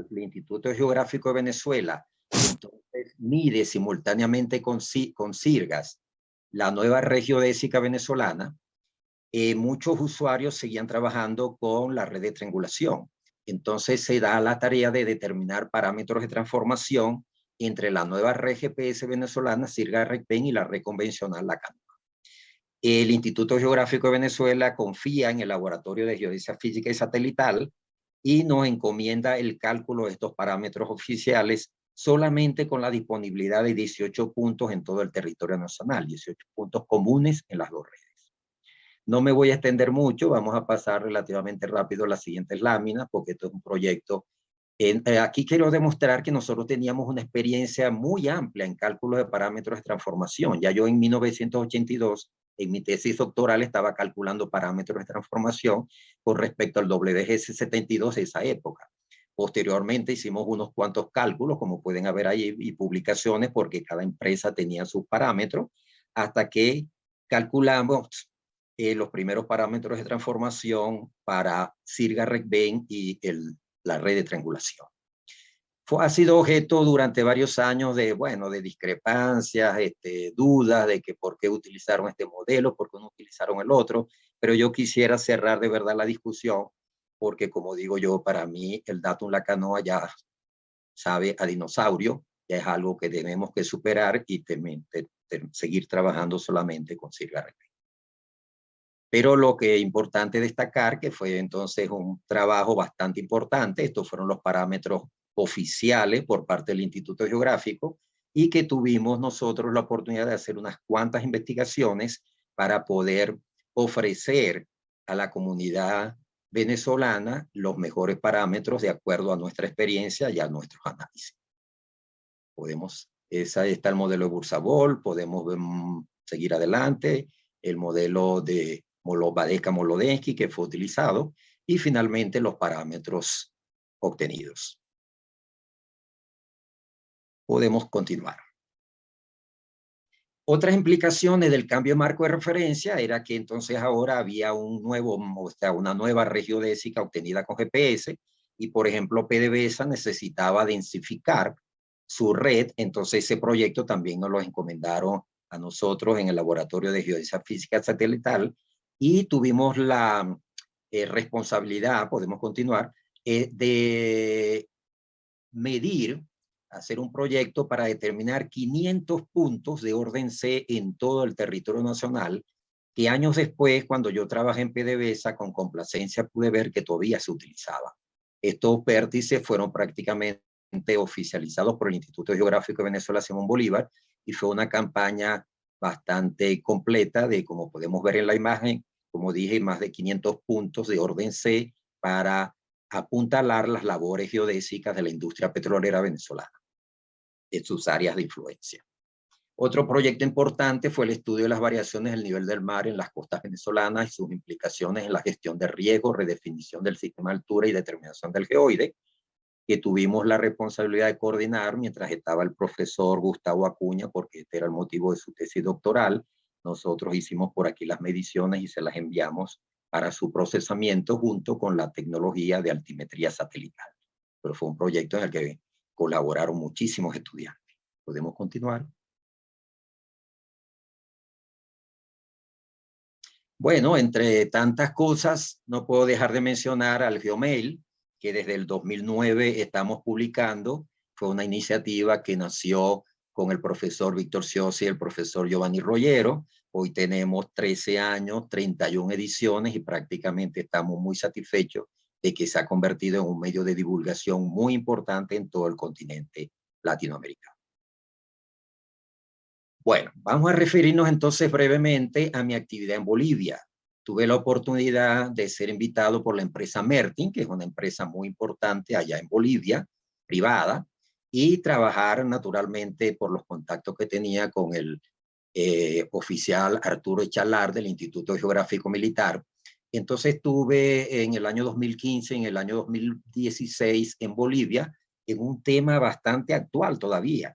del Instituto Geográfico de Venezuela entonces mide simultáneamente con SIRGAS la nueva regiodésica venezolana, muchos usuarios seguían trabajando con la red de triangulación. Entonces se da la tarea de determinar parámetros de transformación entre la nueva red GPS venezolana, SIRGAS-RECPEN, y la red convencional, la CANOA. El Instituto Geográfico de Venezuela confía en el Laboratorio de Geodesia Física y Satelital y nos encomienda el cálculo de estos parámetros oficiales solamente con la disponibilidad de 18 puntos en todo el territorio nacional, 18 puntos comunes en las dos redes. No me voy a extender mucho, vamos a pasar relativamente rápido a las siguientes láminas, porque esto es un proyecto. Aquí quiero demostrar que nosotros teníamos una experiencia muy amplia en cálculos de parámetros de transformación. Ya yo en 1982, en mi tesis doctoral, estaba calculando parámetros de transformación con respecto al WDGS-72 de esa época. Posteriormente hicimos unos cuantos cálculos, como pueden ver ahí, y publicaciones, porque cada empresa tenía sus parámetros, hasta que calculamos los primeros parámetros de transformación para SIRGAS-RECPEN y la red de triangulación. Ha sido objeto durante varios años de, bueno, de discrepancias, dudas de que por qué utilizaron este modelo, por qué no utilizaron el otro, pero yo quisiera cerrar de verdad la discusión, porque como digo yo, para mí el datum la canoa ya sabe a dinosaurio, ya es algo que tenemos que superar y seguir trabajando solamente con SIRGAS-RECPEN. Pero lo que es importante destacar que fue entonces un trabajo bastante importante, estos fueron los parámetros oficiales por parte del Instituto Geográfico y que tuvimos nosotros la oportunidad de hacer unas cuantas investigaciones para poder ofrecer a la comunidad venezolana los mejores parámetros de acuerdo a nuestra experiencia y a nuestros análisis. Esa está el modelo de Bursabol, podemos seguir adelante, el modelo de Badesca-Molodensky que fue utilizado y finalmente los parámetros obtenidos. Podemos continuar. Otras implicaciones del cambio de marco de referencia era que entonces ahora había una nueva regiodésica obtenida con GPS y, por ejemplo, PDVSA necesitaba densificar su red, entonces ese proyecto también nos lo encomendaron a nosotros en el Laboratorio de Geodesia Física Satelital y tuvimos la responsabilidad, podemos continuar, de hacer un proyecto para determinar 500 puntos de orden C en todo el territorio nacional, que años después, cuando yo trabajé en PDVSA, con complacencia pude ver que todavía se utilizaba. Estos vértices fueron prácticamente oficializados por el Instituto Geográfico de Venezuela Simón Bolívar y fue una campaña bastante completa de, como podemos ver en la imagen, como dije, más de 500 puntos de orden C para apuntalar las labores geodésicas de la industria petrolera venezolana en sus áreas de influencia. Otro proyecto importante fue el estudio de las variaciones del nivel del mar en las costas venezolanas y sus implicaciones en la gestión de riesgo, redefinición del sistema de altura y determinación del geoide, que tuvimos la responsabilidad de coordinar mientras estaba el profesor Gustavo Acuña, porque este era el motivo de su tesis doctoral. Nosotros hicimos por aquí las mediciones y se las enviamos para su procesamiento junto con la tecnología de altimetría satelital. Pero fue un proyecto en el que colaboraron muchísimos estudiantes. ¿Podemos continuar? Bueno, entre tantas cosas, no puedo dejar de mencionar al Geomail, que desde el 2009 estamos publicando. Fue una iniciativa que nació con el profesor Víctor Ciosi y el profesor Giovanni Rollero. Hoy tenemos 13 años, 31 ediciones y prácticamente estamos muy satisfechos de que se ha convertido en un medio de divulgación muy importante en todo el continente latinoamericano. Bueno, vamos a referirnos entonces brevemente a mi actividad en Bolivia. Tuve la oportunidad de ser invitado por la empresa Mertin, que es una empresa muy importante allá en Bolivia, privada, y trabajar naturalmente por los contactos que tenía con el oficial Arturo Echalar del Instituto Geográfico Militar. Entonces estuve en el año 2015, en el año 2016 en Bolivia, en un tema bastante actual todavía.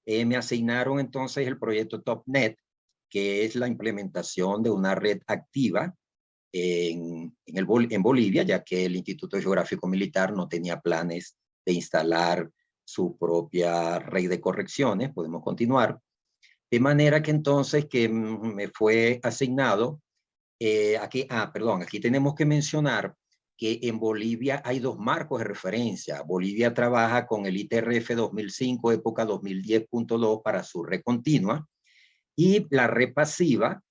Me asignaron entonces el proyecto TopNet, que es la implementación de una red activa en Bolivia, ya que el Instituto Geográfico Militar no tenía planes de instalar su propia red de correcciones. Podemos continuar. De manera que entonces que me fue asignado, aquí tenemos que mencionar que en Bolivia hay dos marcos de referencia. Bolivia trabaja con el ITRF 2005, época 2010.2 para su red continua, y la red pasiva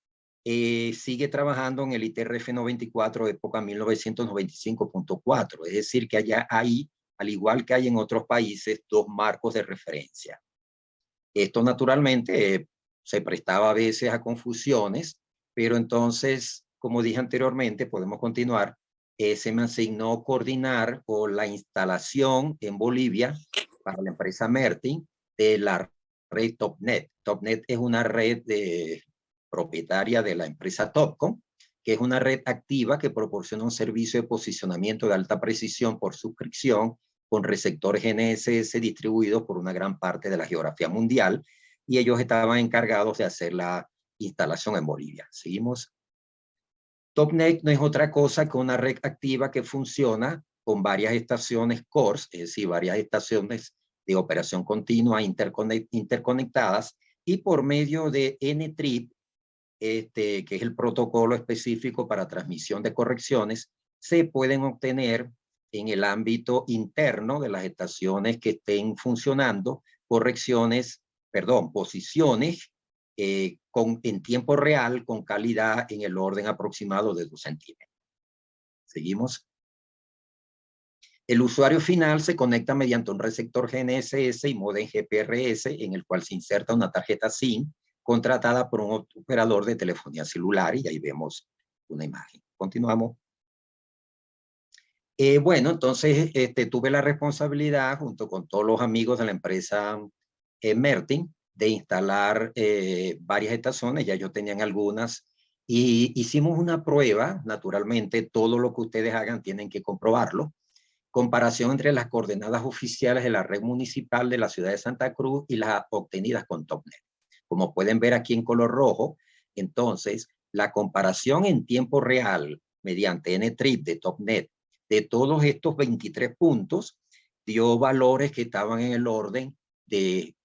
sigue trabajando en el ITRF 94, época 1995.4. Es decir, que allá hay, al igual que hay en otros países, dos marcos de referencia. Esto naturalmente se prestaba a veces a confusiones, pero entonces, como dije anteriormente, podemos continuar. Se me asignó coordinar o la instalación en Bolivia para la empresa Mertin de la red TopNet. TopNet es una red propietaria de la empresa Topcom, que es una red activa que proporciona un servicio de posicionamiento de alta precisión por suscripción con receptores GNSS distribuidos por una gran parte de la geografía mundial, y ellos estaban encargados de hacer la instalación en Bolivia. Seguimos. TopNet no es otra cosa que una red activa que funciona con varias estaciones CORS, es decir, varias estaciones de operación continua interconectadas, y por medio de NTRIP, que es el protocolo específico para transmisión de correcciones, se pueden obtener en el ámbito interno de las estaciones que estén funcionando posiciones en tiempo real con calidad en el orden aproximado de 2 centímetros. Seguimos. El usuario final se conecta mediante un receptor GNSS y modem GPRS en el cual se inserta una tarjeta SIM contratada por un operador de telefonía celular, y ahí vemos una imagen. Continuamos. Bueno, entonces tuve la responsabilidad junto con todos los amigos de la empresa Mertin de instalar varias estaciones. Ya yo tenían algunas, y hicimos una prueba. Naturalmente, todo lo que ustedes hagan tienen que comprobarlo. Comparación entre las coordenadas oficiales de la red municipal de la ciudad de Santa Cruz y las obtenidas con TopNet. Como pueden ver aquí en color rojo, entonces la comparación en tiempo real mediante NTRIP de TopNet de todos estos 23 puntos dio valores que estaban en el orden de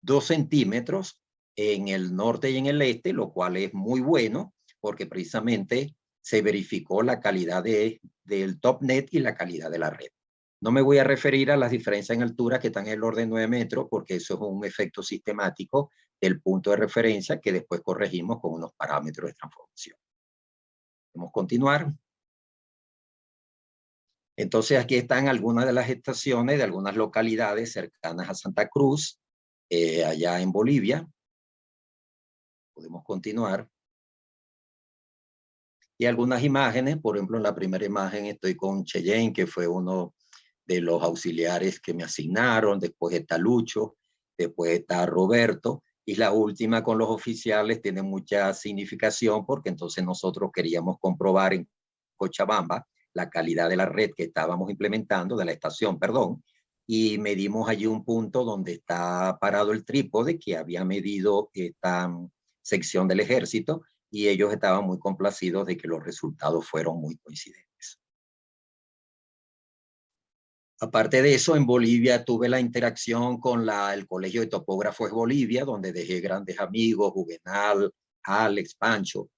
2 centímetros en el norte y en el este, lo cual es muy bueno porque precisamente se verificó la calidad del TopNet y la calidad de la red. No me voy a referir a las diferencias en altura que están en el orden de 9 metros, porque eso es un efecto sistemático del punto de referencia que después corregimos con unos parámetros de transformación. Vamos a continuar. Entonces aquí están algunas de las estaciones de algunas localidades cercanas a Santa Cruz, allá en Bolivia. Podemos continuar. Y algunas imágenes, por ejemplo, en la primera imagen estoy con Cheyenne, que fue uno de los auxiliares que me asignaron. Después está Lucho, después está Roberto, y la última con los oficiales tiene mucha significación porque entonces nosotros queríamos comprobar en Cochabamba la calidad de la red que estábamos implementando, de la estación, perdón, y medimos allí un punto donde está parado el trípode que había medido esta sección del ejército, y ellos estaban muy complacidos de que los resultados fueron muy coincidentes. Aparte de eso, en Bolivia tuve la interacción con el Colegio de Topógrafos de Bolivia, donde dejé grandes amigos, Juvenal, Alex, Pancho.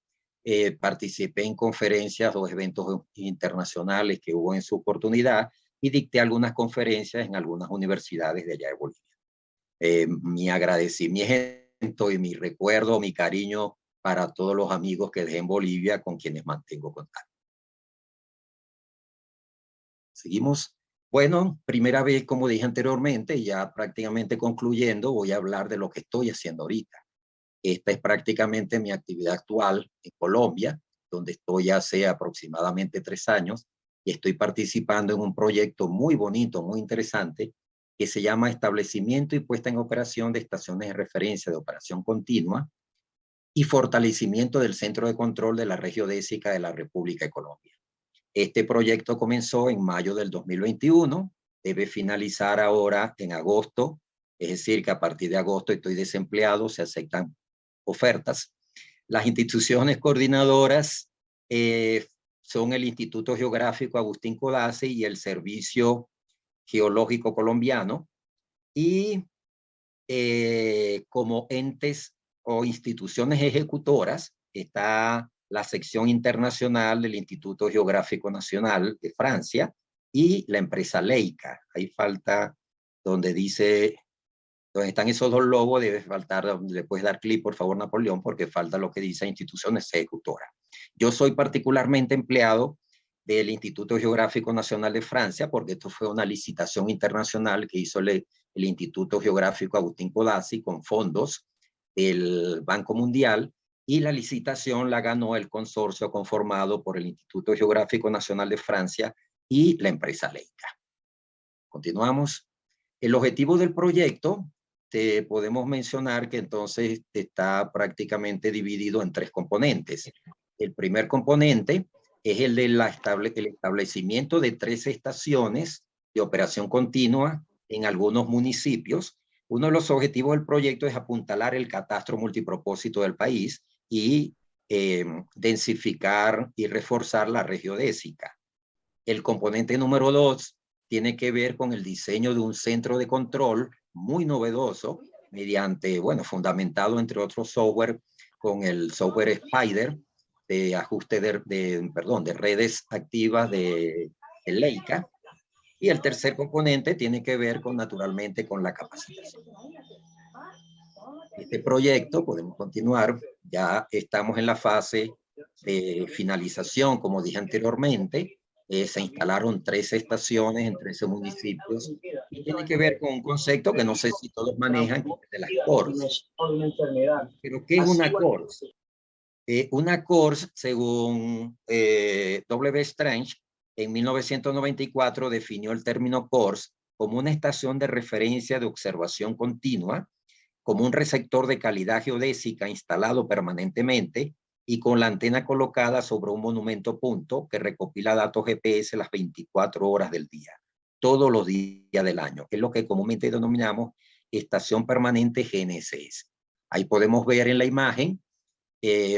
participé en conferencias o eventos internacionales que hubo en su oportunidad y dicté algunas conferencias en algunas universidades de allá de Bolivia. Mi agradecimiento y mi recuerdo, mi cariño para todos los amigos que dejé en Bolivia con quienes mantengo contacto. Seguimos. Bueno, primera vez, como dije anteriormente, ya prácticamente concluyendo, voy a hablar de lo que estoy haciendo ahorita. Esta es prácticamente mi actividad actual en Colombia, donde estoy hace aproximadamente 3 años y estoy participando en un proyecto muy bonito, muy interesante, que se llama Establecimiento y Puesta en Operación de Estaciones de Referencia de Operación Continua y Fortalecimiento del Centro de Control de la Regiodésica de la República de Colombia. Este proyecto comenzó en mayo del 2021, debe finalizar ahora en agosto, es decir, que a partir de agosto estoy desempleado, se aceptan ofertas. Las instituciones coordinadoras son el Instituto Geográfico Agustín Codazzi y el Servicio Geológico Colombiano, y como entes o instituciones ejecutoras está la sección internacional del Instituto Geográfico Nacional de Francia y la empresa Leica. Ahí falta donde dice, donde están esos dos logos, debe faltar, le puedes dar clic por favor, Napoleón, porque falta lo que dice instituciones ejecutoras. Yo soy particularmente empleado del Instituto Geográfico Nacional de Francia, porque esto fue una licitación internacional que hizo el Instituto Geográfico Agustín Codazzi con fondos del Banco Mundial, y la licitación la ganó el consorcio conformado por el Instituto Geográfico Nacional de Francia y la empresa Leica. Continuamos. El objetivo del proyecto, podemos mencionar que entonces está prácticamente dividido en 3 componentes. El primer componente es el del establecimiento de 3 estaciones de operación continua en algunos municipios. Uno de los objetivos del proyecto es apuntalar el catastro multipropósito del país y densificar y reforzar la regiodésica. El componente número 2 tiene que ver con el diseño de un centro de control muy novedoso, mediante, bueno, fundamentado entre otros software, con el software Spider, de ajuste de redes activas de Leica. Y el tercer componente tiene que ver con, naturalmente, con la capacitación. Este proyecto, podemos continuar, ya estamos en la fase de finalización, como dije anteriormente. Se instalaron 13 estaciones en 13 municipios y tiene que ver con un concepto que no sé si todos manejan, que es de las CORS. Pero ¿qué es una CORS? Una CORS, según W. Strange, en 1994 definió el término CORS como una estación de referencia de observación continua, como un receptor de calidad geodésica instalado permanentemente y con la antena colocada sobre un monumento punto que recopila datos GPS las 24 horas del día, todos los días del año, que es lo que comúnmente denominamos estación permanente GNSS. Ahí podemos ver en la imagen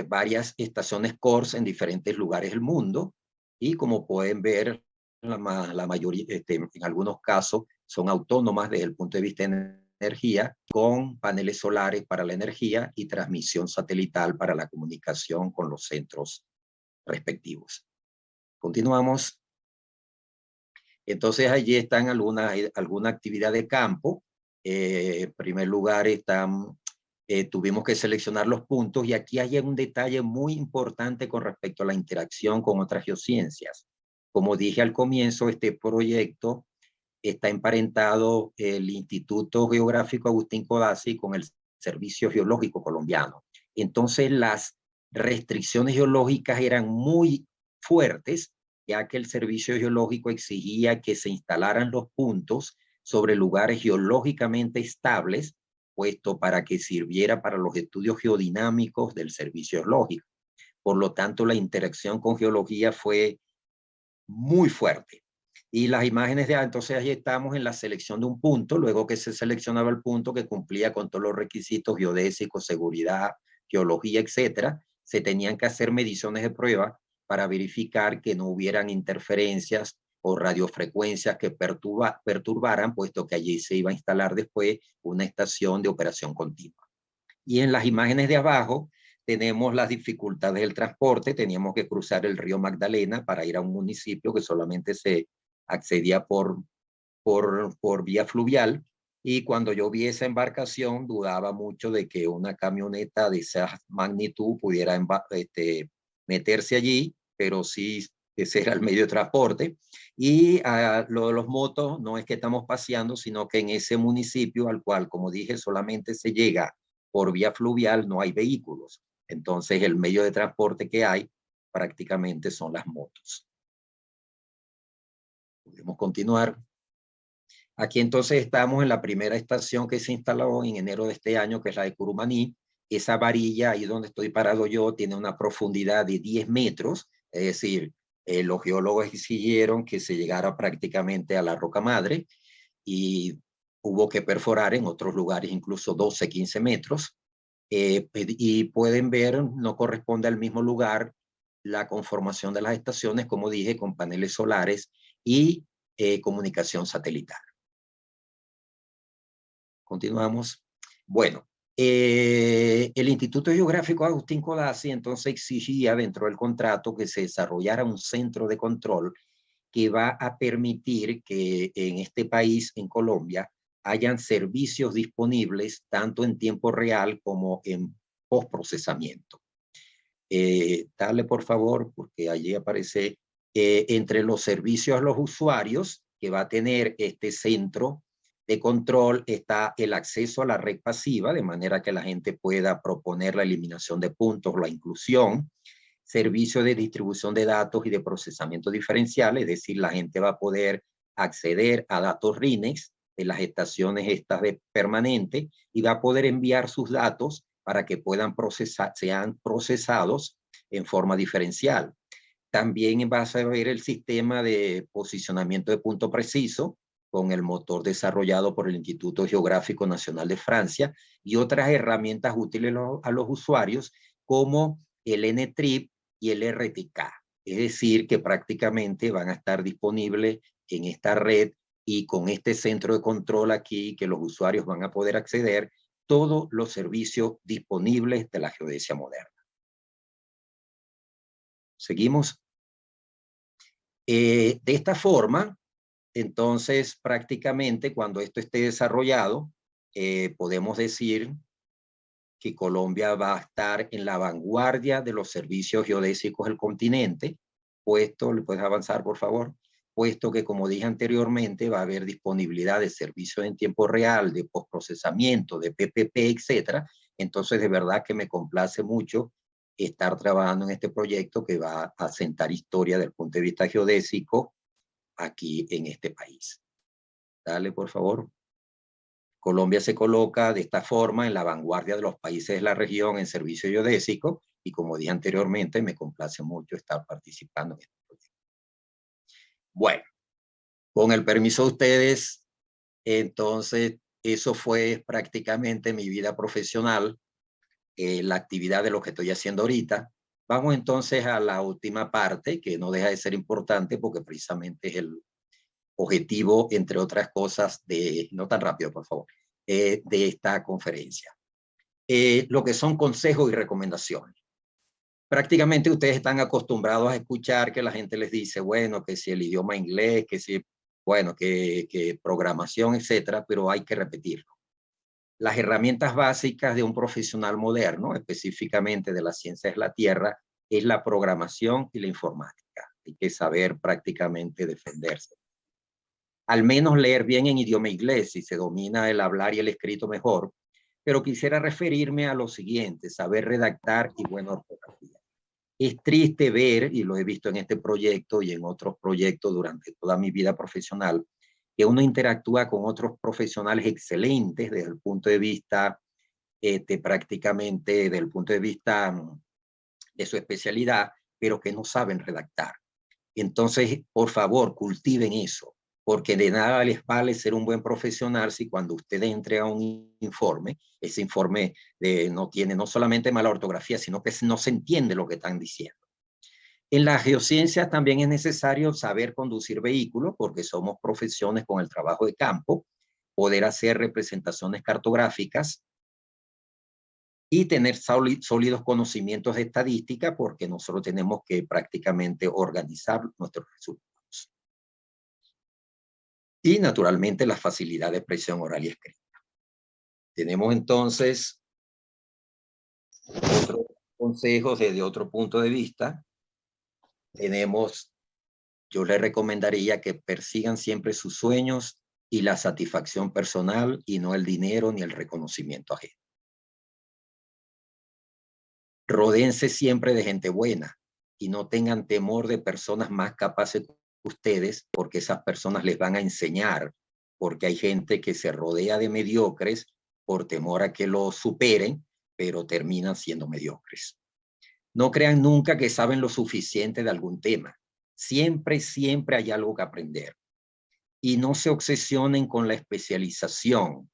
varias estaciones CORS en diferentes lugares del mundo, y como pueden ver, la mayoría, en algunos casos, son autónomas desde el punto de vista de energía, con paneles solares para la energía y transmisión satelital para la comunicación con los centros respectivos. Continuamos. Entonces allí están alguna actividad de campo. En primer lugar tuvimos que seleccionar los puntos, y aquí hay un detalle muy importante con respecto a la interacción con otras geociencias. Como dije al comienzo, este proyecto está emparentado el Instituto Geográfico Agustín Codazzi con el Servicio Geológico Colombiano. Entonces las restricciones geológicas eran muy fuertes, ya que el Servicio Geológico exigía que se instalaran los puntos sobre lugares geológicamente estables, puesto para que sirviera para los estudios geodinámicos del Servicio Geológico. Por lo tanto, la interacción con geología fue muy fuerte. Y las imágenes entonces ahí estamos en la selección de un punto, luego que se seleccionaba el punto que cumplía con todos los requisitos geodésicos, seguridad, geología, etcétera, se tenían que hacer mediciones de prueba para verificar que no hubieran interferencias o radiofrecuencias que perturbaran, puesto que allí se iba a instalar después una estación de operación continua. Y en las imágenes de abajo tenemos las dificultades del transporte. Teníamos que cruzar el río Magdalena para ir a un municipio que solamente se accedía por vía fluvial. Y cuando yo vi esa embarcación, dudaba mucho de que una camioneta de esa magnitud pudiera meterse allí, pero sí, ese era el medio de transporte. Y lo de los motos no es que estamos paseando, sino que en ese municipio al cual, como dije, solamente se llega por vía fluvial, no hay vehículos. Entonces, el medio de transporte que hay prácticamente son las motos. Podemos continuar. Aquí entonces estamos en la primera estación que se instaló en enero de este año, que es la de Curumaní. Esa varilla, ahí donde estoy parado yo, tiene una profundidad de 10 metros, es decir, los geólogos exigieron que se llegara prácticamente a la roca madre y hubo que perforar en otros lugares incluso 12, 15 metros. Y pueden ver, no corresponde al mismo lugar la conformación de las estaciones, como dije, con paneles solares y comunicación satelital. Continuamos. Bueno, el Instituto Geográfico Agustín Codazzi entonces exigía dentro del contrato que se desarrollara un centro de control que va a permitir que en este país, en Colombia, hayan servicios disponibles tanto en tiempo real como en postprocesamiento. Dale por favor, porque allí aparece entre los servicios a los usuarios que va a tener este centro de control está el acceso a la red pasiva, de manera que la gente pueda proponer la eliminación de puntos, la inclusión, servicio de distribución de datos y de procesamiento diferencial, es decir, la gente va a poder acceder a datos RINEX de las estaciones estas de permanente y va a poder enviar sus datos para que puedan sean procesados en forma diferencial. También vas a ver el sistema de posicionamiento de punto preciso con el motor desarrollado por el Instituto Geográfico Nacional de Francia y otras herramientas útiles a los usuarios como el NTRIP y el RTK. Es decir, que prácticamente van a estar disponibles en esta red y con este centro de control aquí que los usuarios van a poder acceder todos los servicios disponibles de la geodesia moderna. Seguimos. De esta forma, entonces prácticamente cuando esto esté desarrollado, podemos decir que Colombia va a estar en la vanguardia de los servicios geodésicos del continente, puesto, ¿le puedes avanzar por favor? Puesto que, como dije anteriormente, va a haber disponibilidad de servicios en tiempo real, de postprocesamiento, de PPP, etcétera. Entonces, de verdad que me complace mucho estar trabajando en este proyecto que va a sentar historia desde el punto de vista geodésico aquí en este país. Dale, por favor. Colombia se coloca de esta forma en la vanguardia de los países de la región en servicio geodésico y, como dije anteriormente, me complace mucho estar participando en este proyecto. Bueno, con el permiso de ustedes, entonces eso fue prácticamente mi vida profesional, la actividad de lo que estoy haciendo ahorita. Vamos entonces a la última parte, que no deja de ser importante porque precisamente es el objetivo, entre otras cosas, de, no tan rápido, por favor, de esta conferencia. Lo que son consejos y recomendaciones. Prácticamente ustedes están acostumbrados a escuchar que la gente les dice, bueno, que si el idioma inglés, que si, bueno, que programación, etcétera, pero hay que repetirlo. Las herramientas básicas de un profesional moderno, específicamente de las ciencias de la Tierra, es la programación y la informática. Hay que saber prácticamente defenderse. Al menos leer bien en idioma inglés, si se domina el hablar y el escrito mejor, pero quisiera referirme a lo siguiente, saber redactar y buena ortografía. Es triste ver, y lo he visto en este proyecto y en otros proyectos durante toda mi vida profesional, que uno interactúa con otros profesionales excelentes desde el punto de vista, prácticamente desde el punto de vista de su especialidad, pero que no saben redactar. Entonces, por favor, cultiven eso, porque de nada les vale ser un buen profesional si cuando usted entrega un informe, ese informe no tiene no solamente mala ortografía, sino que no se entiende lo que están diciendo. En las geociencias también es necesario saber conducir vehículos, porque somos profesiones con el trabajo de campo, poder hacer representaciones cartográficas, y tener sólidos conocimientos de estadística, porque nosotros tenemos que prácticamente organizar nuestros resultados. Y naturalmente la facilidad de expresión oral y escrita. Tenemos entonces otros consejos desde otro punto de vista. Yo les recomendaría que persigan siempre sus sueños y la satisfacción personal y no el dinero ni el reconocimiento ajeno. Rodéense siempre de gente buena y no tengan temor de personas más capaces que ustedes, porque esas personas les van a enseñar, porque hay gente que se rodea de mediocres por temor a que lo superen, pero terminan siendo mediocres. No crean nunca que saben lo suficiente de algún tema. Siempre hay algo que aprender. Y no se obsesionen con la especialización.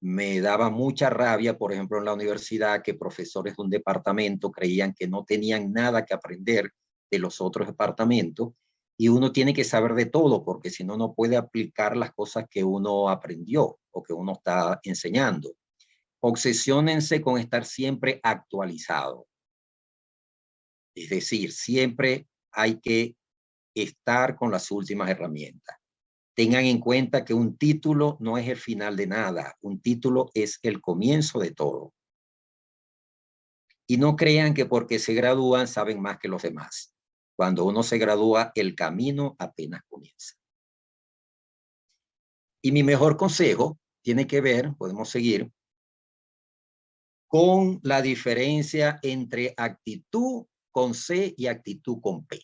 Me daba mucha rabia, por ejemplo, en la universidad, que profesores de un departamento creían que no tenían nada que aprender de los otros departamentos, y uno tiene que saber de todo, porque si no, no puede aplicar las cosas que uno aprendió o que uno está enseñando. Obsesiónense con estar siempre actualizado. Es decir, siempre hay que estar con las últimas herramientas. Tengan en cuenta que un título no es el final de nada. Un título es el comienzo de todo. Y no crean que porque se gradúan saben más que los demás. Cuando uno se gradúa, el camino apenas comienza. Y mi mejor consejo tiene que ver, podemos seguir, con la diferencia entre actitud con C y actitud con P.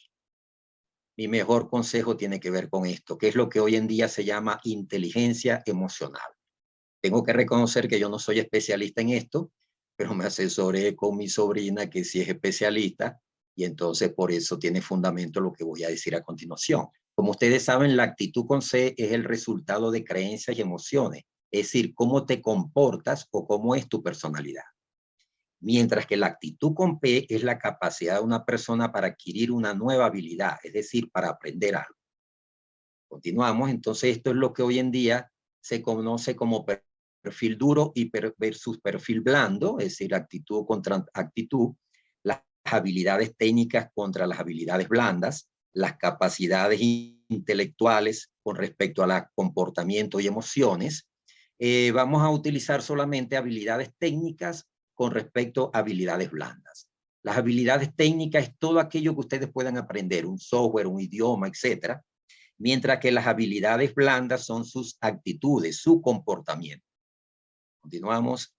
Mi mejor consejo tiene que ver con esto, que es lo que hoy en día se llama inteligencia emocional. Tengo que reconocer que yo no soy especialista en esto, pero me asesoré con mi sobrina que sí es especialista, y entonces por eso tiene fundamento lo que voy a decir a continuación. Como ustedes saben, la actitud con C es el resultado de creencias y emociones, es decir, cómo te comportas o cómo es tu personalidad. Mientras que la actitud con P es la capacidad de una persona para adquirir una nueva habilidad, es decir, para aprender algo. Continuamos, entonces esto es lo que hoy en día se conoce como perfil duro y versus perfil blando, es decir, actitud contra actitud, las habilidades técnicas contra las habilidades blandas, las capacidades intelectuales con respecto a comportamiento y emociones. Vamos a utilizar solamente habilidades técnicas con respecto a habilidades blandas. Las habilidades técnicas es todo aquello que ustedes puedan aprender, un software, un idioma, etcétera, mientras que las habilidades blandas son sus actitudes, su comportamiento. Continuamos.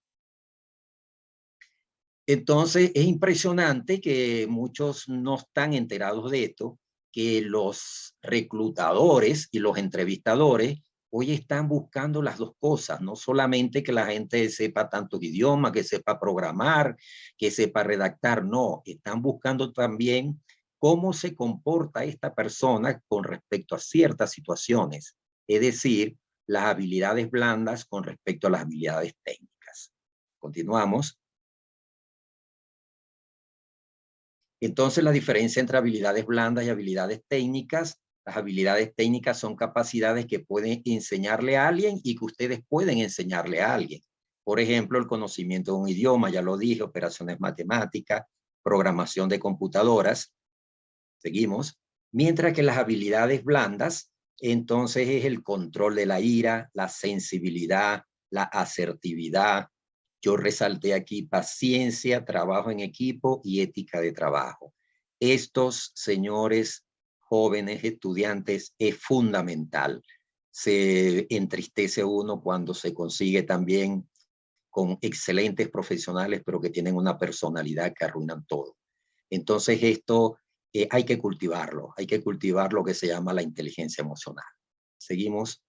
Entonces, es impresionante que muchos no están enterados de esto, que los reclutadores y los entrevistadores hoy están buscando las dos cosas, no solamente que la gente sepa tantos idiomas, que sepa programar, que sepa redactar, no, están buscando también cómo se comporta esta persona con respecto a ciertas situaciones, es decir, las habilidades blandas con respecto a las habilidades técnicas. Continuamos. Entonces, la diferencia entre habilidades blandas y habilidades técnicas, las habilidades técnicas son capacidades que pueden enseñarle a alguien y que ustedes pueden enseñarle a alguien. Por ejemplo, el conocimiento de un idioma, ya lo dije, operaciones matemáticas, programación de computadoras. Seguimos. Mientras que las habilidades blandas, entonces es el control de la ira, la sensibilidad, la asertividad. Yo resalté aquí paciencia, trabajo en equipo y ética de trabajo. Estos, señores jóvenes estudiantes, es fundamental. Se entristece uno cuando se consigue también con excelentes profesionales, pero que tienen una personalidad que arruinan todo. Entonces esto hay que cultivarlo que se llama la inteligencia emocional. Seguimos.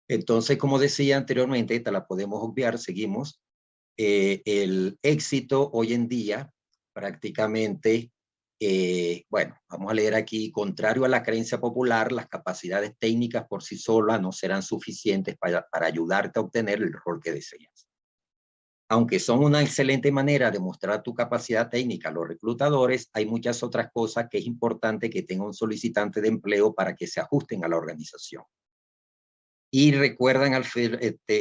Entonces, como decía anteriormente, esta la podemos obviar, seguimos. El éxito hoy en día prácticamente, bueno, vamos a leer aquí, contrario a la creencia popular, las capacidades técnicas por sí solas no serán suficientes para ayudarte a obtener el rol que deseas. Aunque son una excelente manera de mostrar tu capacidad técnica a los reclutadores, hay muchas otras cosas que es importante que tenga un solicitante de empleo para que se ajusten a la organización. Y recuerdan,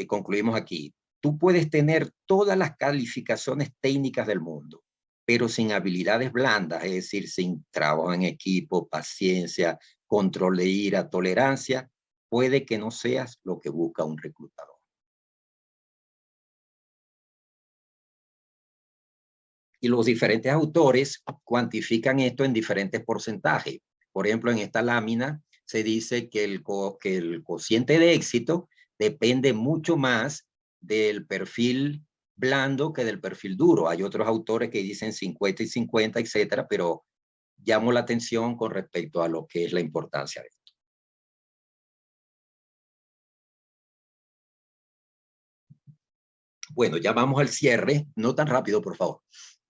concluimos aquí, tú puedes tener todas las calificaciones técnicas del mundo, pero sin habilidades blandas, es decir, sin trabajo en equipo, paciencia, control de ira, tolerancia, puede que no seas lo que busca un reclutador. Y los diferentes autores cuantifican esto en diferentes porcentajes. Por ejemplo, en esta lámina se dice que el cociente de éxito depende mucho más del perfil blando que del perfil duro. Hay otros autores que dicen 50 y 50, etcétera, pero llamo la atención con respecto a lo que es la importancia de esto. Bueno, ya vamos al cierre. No tan rápido, por favor.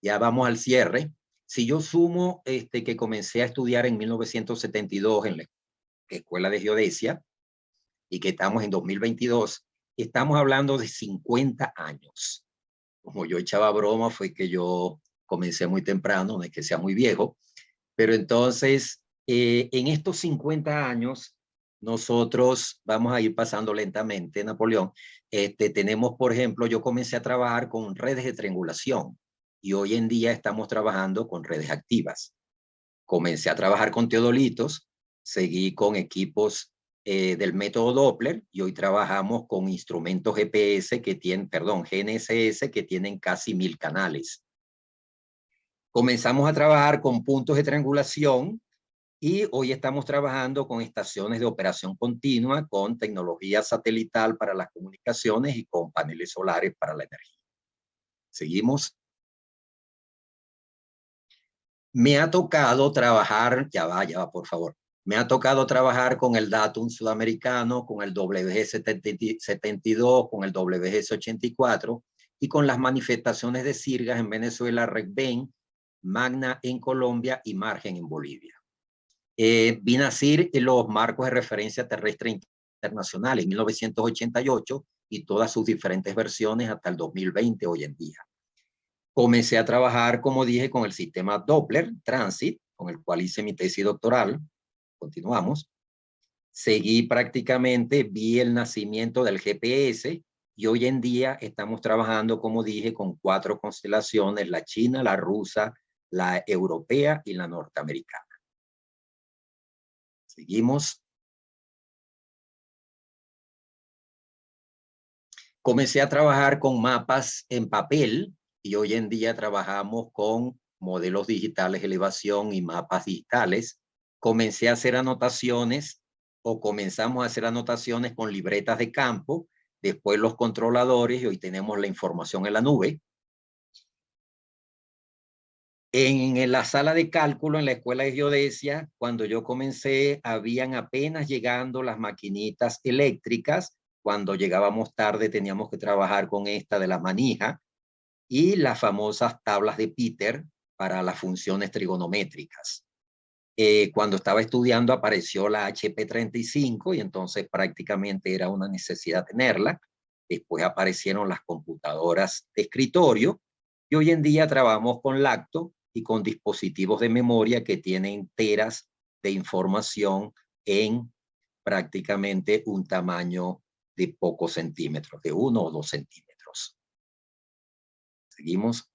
Ya vamos al cierre. Si yo sumo que comencé a estudiar en 1972 en la Escuela de Geodesia y que estamos en 2022, estamos hablando de 50 años. Como yo echaba broma, fue que yo comencé muy temprano, no es que sea muy viejo, pero entonces en estos 50 años nosotros vamos a ir pasando lentamente, Napoleón. Tenemos, por ejemplo, yo comencé a trabajar con redes de triangulación y hoy en día estamos trabajando con redes activas. Comencé a trabajar con teodolitos, seguí con equipos del método Doppler y hoy trabajamos con instrumentos GPS que tienen, perdón, GNSS que tienen casi 1000 canales. Comenzamos a trabajar con puntos de triangulación y hoy estamos trabajando con estaciones de operación continua, con tecnología satelital para las comunicaciones y con paneles solares para la energía. Seguimos. Me ha tocado trabajar, ya va, por favor. Me ha tocado trabajar con el Datum sudamericano, con el WG72, con el WGS84 y con las manifestaciones de Sirgas en Venezuela, RecBen, Magna en Colombia y Margen en Bolivia. BINASIR en los marcos de referencia terrestre internacional en 1988 y todas sus diferentes versiones hasta el 2020 hoy en día. Comencé a trabajar, como dije, con el sistema Doppler Transit, con el cual hice mi tesis doctoral. Continuamos. Seguí prácticamente, vi el nacimiento del GPS y hoy en día estamos trabajando, como dije, con 4 constelaciones, la china, la rusa, la europea y la norteamericana. Seguimos. Comencé a trabajar con mapas en papel y hoy en día trabajamos con modelos digitales de elevación y mapas digitales. Comencé a hacer anotaciones o comenzamos a hacer anotaciones con libretas de campo, después los controladores y hoy tenemos la información en la nube. En la sala de cálculo en la Escuela de Geodesia, cuando yo comencé, habían apenas llegando las maquinitas eléctricas. Cuando llegábamos tarde teníamos que trabajar con esta de la manija y las famosas tablas de Peter para las funciones trigonométricas. Cuando estaba estudiando apareció la HP35 y entonces prácticamente era una necesidad tenerla. Después aparecieron las computadoras de escritorio y hoy en día trabajamos con Lacto y con dispositivos de memoria que tienen teras de información en prácticamente un tamaño de pocos centímetros, de 1 o 2 centímetros. Seguimos.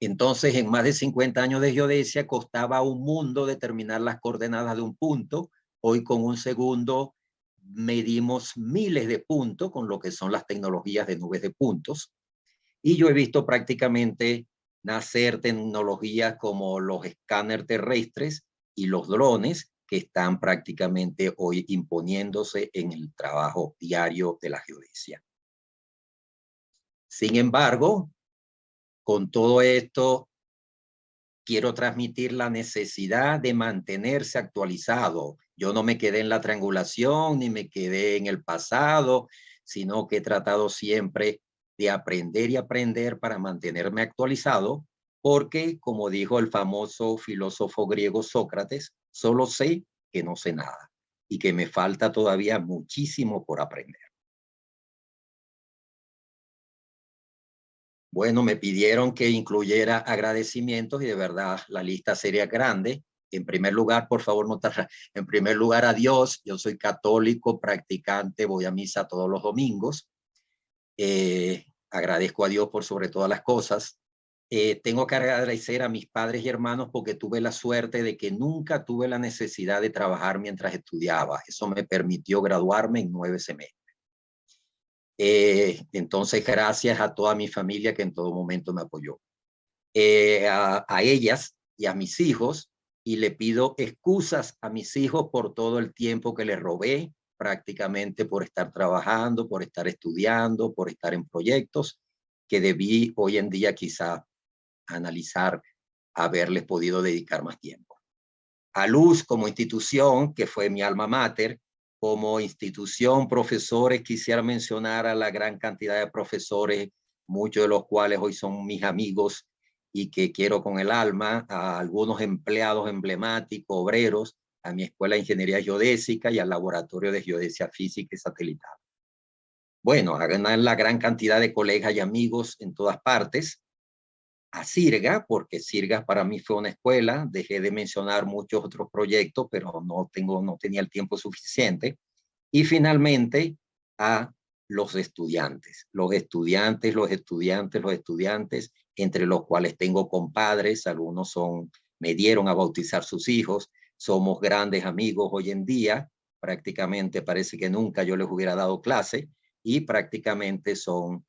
Entonces, en más de 50 años de geodesia, costaba un mundo determinar las coordenadas de un punto. Hoy con un segundo medimos miles de puntos con lo que son las tecnologías de nubes de puntos. Y yo he visto prácticamente nacer tecnologías como los escáneres terrestres y los drones que están prácticamente hoy imponiéndose en el trabajo diario de la geodesia. Sin embargo, con todo esto, quiero transmitir la necesidad de mantenerse actualizado. Yo no me quedé en la triangulación ni me quedé en el pasado, sino que he tratado siempre de aprender y aprender para mantenerme actualizado, porque, como dijo el famoso filósofo griego Sócrates, solo sé que no sé nada y que me falta todavía muchísimo por aprender. Bueno, me pidieron que incluyera agradecimientos y de verdad la lista sería grande. En primer lugar, por favor, notar, en primer lugar, a Dios. Yo soy católico, practicante, voy a misa todos los domingos. Agradezco a Dios por sobre todas las cosas. Tengo que agradecer a mis padres y hermanos porque tuve la suerte de que nunca tuve la necesidad de trabajar mientras estudiaba. Eso me permitió graduarme en 9 semestres. Entonces, gracias a toda mi familia que en todo momento me apoyó. A ellas y a mis hijos, y le pido excusas a mis hijos por todo el tiempo que les robé, prácticamente por estar trabajando, por estar estudiando, por estar en proyectos que debí hoy en día quizá analizar, haberles podido dedicar más tiempo. A Luz como institución, que fue mi alma mater, como institución, profesores, quisiera mencionar a la gran cantidad de profesores, muchos de los cuales hoy son mis amigos y que quiero con el alma, a algunos empleados emblemáticos, obreros, a mi Escuela de Ingeniería Geodésica y al Laboratorio de Geodesia Física y Satelital. Bueno, a la gran cantidad de colegas y amigos en todas partes. A Sirga, porque Sirga para mí fue una escuela. Dejé de mencionar muchos otros proyectos, pero no tenía el tiempo suficiente. Y finalmente a los estudiantes, entre los cuales tengo compadres, algunos me dieron a bautizar sus hijos, somos grandes amigos hoy en día, prácticamente parece que nunca yo les hubiera dado clase y prácticamente son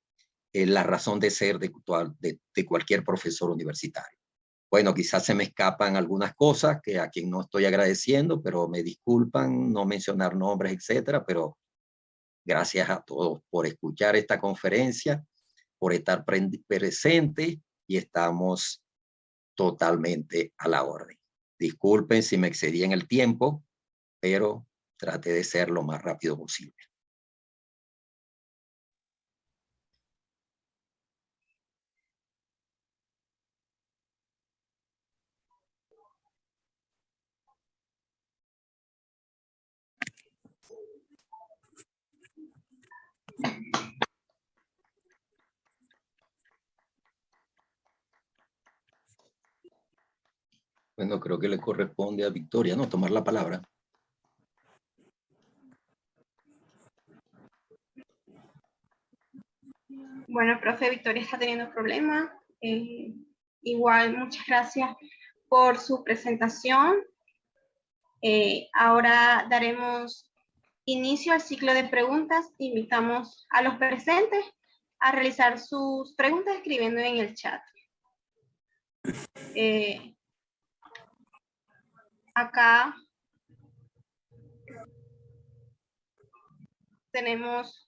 la razón de ser de cualquier profesor universitario. Bueno, quizás se me escapan algunas cosas que a quien no estoy agradeciendo, pero me disculpan no mencionar nombres, etcétera, pero gracias a todos por escuchar esta conferencia, por estar presente y estamos totalmente a la orden. Disculpen si me excedí en el tiempo, pero traté de ser lo más rápido posible. Bueno, creo que le corresponde a Victoria, ¿no? Tomar la palabra. Bueno, profe, Victoria está teniendo problemas. Igual, muchas gracias por su presentación. Ahora daremos inicio al ciclo de preguntas. Invitamos a los presentes a realizar sus preguntas escribiendo en el chat. Acá tenemos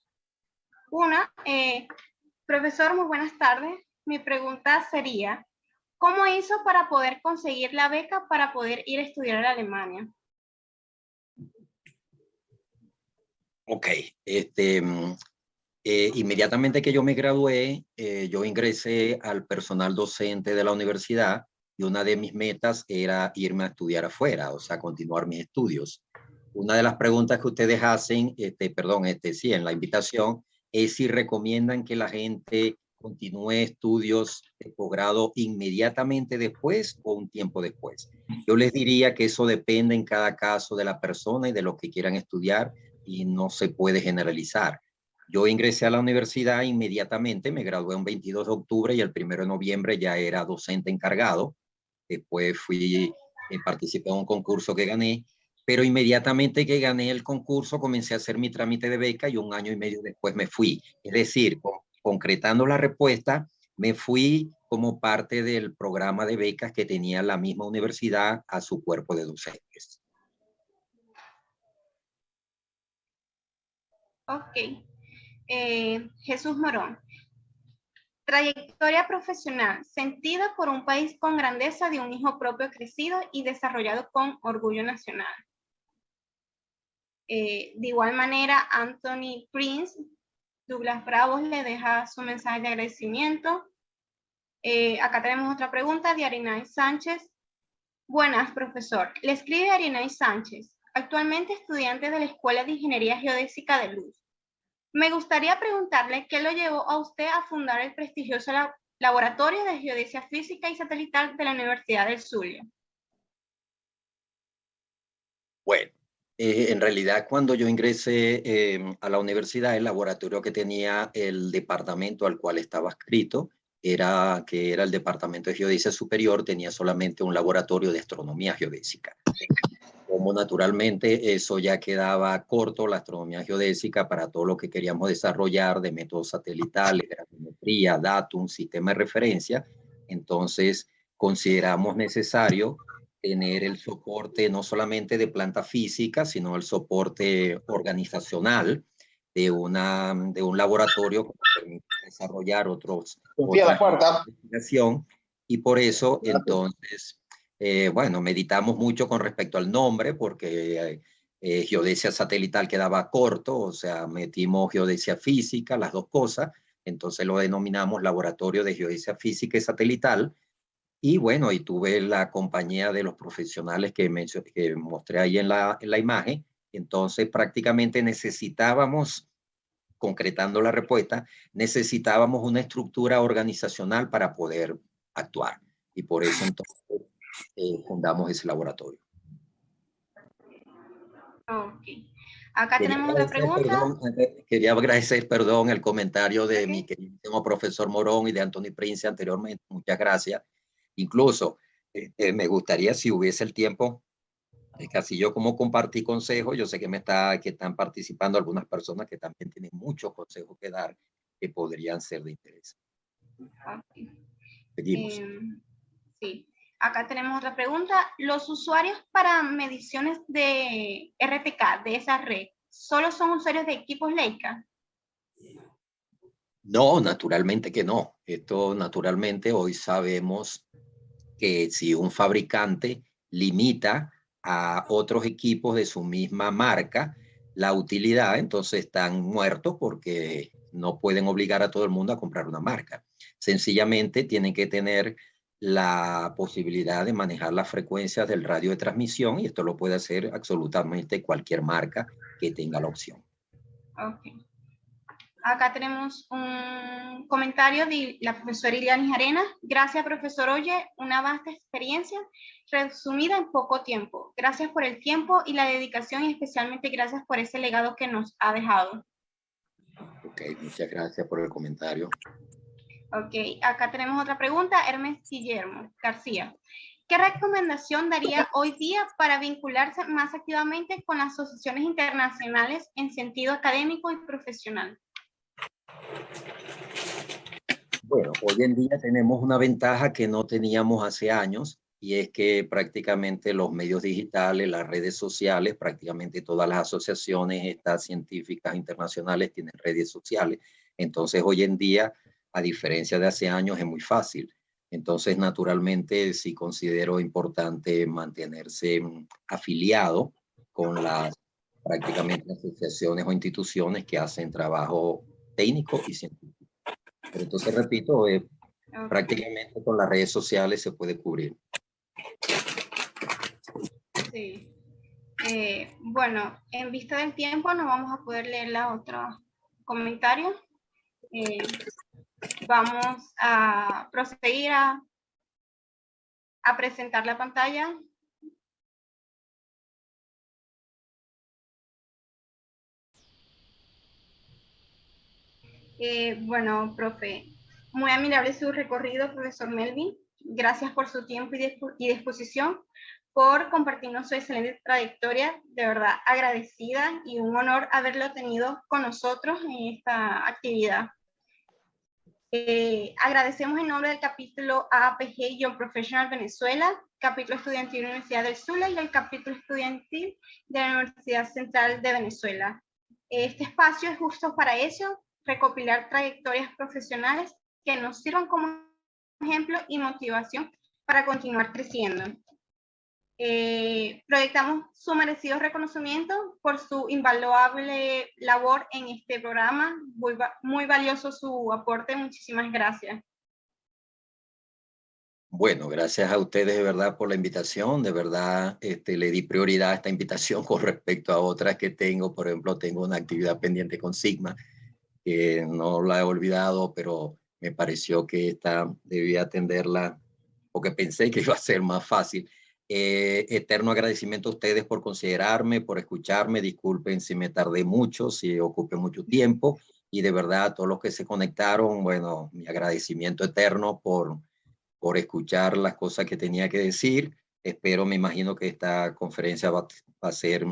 una. Profesor, muy buenas tardes. Mi pregunta sería, ¿cómo hizo para poder conseguir la beca para poder ir a estudiar a Alemania? Ok, inmediatamente que yo me gradué, yo ingresé al personal docente de la universidad y una de mis metas era irme a estudiar afuera, o sea, continuar mis estudios. Una de las preguntas que ustedes hacen, sí, en la invitación, es si recomiendan que la gente continúe estudios de posgrado inmediatamente después o un tiempo después. Yo les diría que eso depende en cada caso de la persona y de lo que quieran estudiar y no se puede generalizar. Yo ingresé a la universidad inmediatamente, me gradué un 22 de octubre y el 1 de noviembre ya era docente encargado. Después participé en un concurso que gané, pero inmediatamente que gané el concurso comencé a hacer mi trámite de beca y 1 año y medio después me fui. Es decir, concretando la respuesta, me fui como parte del programa de becas que tenía la misma universidad a su cuerpo de docentes. Ok. Jesús Morón. Trayectoria profesional, sentida por un país con grandeza de un hijo propio crecido y desarrollado con orgullo nacional. De igual manera, Anthony Prince, Douglas Bravos le deja su mensaje de agradecimiento. Acá tenemos otra pregunta de Arinay Sánchez. Buenas, profesor. Le escribe Arinay Sánchez, actualmente estudiante de la Escuela de Ingeniería Geodésica de Luz. Me gustaría preguntarle qué lo llevó a usted a fundar el prestigioso Laboratorio de Geodesia Física y Satelital de la Universidad del Zulia. Bueno, en realidad cuando yo ingresé a la universidad, el laboratorio que tenía el departamento al cual estaba adscrito era el Departamento de Geodesia Superior, tenía solamente un laboratorio de astronomía geodésica. Como naturalmente eso ya quedaba corto, la astronomía geodésica, para todo lo que queríamos desarrollar de métodos satelitales, gravimetría, datum, sistema de referencia, entonces consideramos necesario tener el soporte no solamente de planta física, sino el soporte organizacional de un laboratorio que permite desarrollar otras investigación, y por eso entonces bueno, meditamos mucho con respecto al nombre porque geodesia satelital quedaba corto, o sea, metimos geodesia física, las dos cosas, entonces lo denominamos Laboratorio de Geodesia Física y Satelital. Y bueno, y tuve la compañía de los profesionales que mostré ahí en la imagen. Entonces prácticamente necesitábamos, concretando la respuesta, necesitábamos una estructura organizacional para poder actuar. Y por eso entonces fundamos ese laboratorio. Ok. Acá tenemos otra pregunta. Quería agradecer, perdón, el comentario de mi querido profesor Morón y de Anthony Prince anteriormente. Muchas gracias. Incluso me gustaría, si hubiese el tiempo, casi yo como compartí consejos, yo sé que están participando algunas personas que también tienen muchos consejos que dar que podrían ser de interés. Okay. Seguimos. Sí. Acá tenemos otra pregunta. ¿Los usuarios para mediciones de RTK de esa red solo son usuarios de equipos Leica? No, naturalmente que no. Esto naturalmente hoy sabemos que si un fabricante limita a otros equipos de su misma marca la utilidad, entonces están muertos porque no pueden obligar a todo el mundo a comprar una marca. Sencillamente tienen que tener la posibilidad de manejar las frecuencias del radio de transmisión, y esto lo puede hacer absolutamente cualquier marca que tenga la opción. Ok. Acá tenemos un comentario de la profesora Ilianis Arenas. Gracias, profesor Oye, una vasta experiencia resumida en poco tiempo. Gracias por el tiempo y la dedicación, y especialmente gracias por ese legado que nos ha dejado. Ok, muchas gracias por el comentario. Ok, acá tenemos otra pregunta, Hermes Guillermo García. ¿Qué recomendación daría hoy día para vincularse más activamente con las asociaciones internacionales en sentido académico y profesional? Bueno, hoy en día tenemos una ventaja que no teníamos hace años, y es que prácticamente los medios digitales, las redes sociales, prácticamente todas las asociaciones estas científicas internacionales tienen redes sociales. Entonces, hoy en día, a diferencia de hace años, es muy fácil. Entonces, naturalmente, sí considero importante mantenerse afiliado con las prácticamente asociaciones o instituciones que hacen trabajo técnico y científico. Pero entonces, repito, prácticamente con las redes sociales se puede cubrir. Sí. Bueno, en vista del tiempo no vamos a poder leer la otra comentario. Vamos a proseguir a presentar la pantalla. Bueno, profe, muy admirable su recorrido, profesor Melvin. Gracias por su tiempo y disposición, por compartirnos su excelente trayectoria. De verdad, agradecida y un honor haberlo tenido con nosotros en esta actividad. Agradecemos en nombre del capítulo AAPG Young Professional Venezuela, capítulo estudiantil de la Universidad del Zulia y el capítulo estudiantil de la Universidad Central de Venezuela. Este espacio es justo para eso, recopilar trayectorias profesionales que nos sirvan como ejemplo y motivación para continuar creciendo. Proyectamos su merecido reconocimiento por su invaluable labor en este programa. Muy valioso su aporte. Muchísimas gracias. Bueno, gracias a ustedes de verdad por la invitación. De verdad, le di prioridad a esta invitación con respecto a otras que tengo. Por ejemplo, tengo una actividad pendiente con Sigma, que no la he olvidado, pero me pareció que esta debía atenderla porque pensé que iba a ser más fácil. Eterno agradecimiento a ustedes por considerarme, por escucharme. Disculpen si me tardé mucho, si ocupé mucho tiempo. Y de verdad, a todos los que se conectaron, bueno, mi agradecimiento eterno por escuchar las cosas que tenía que decir. Espero, me imagino que esta conferencia va a ser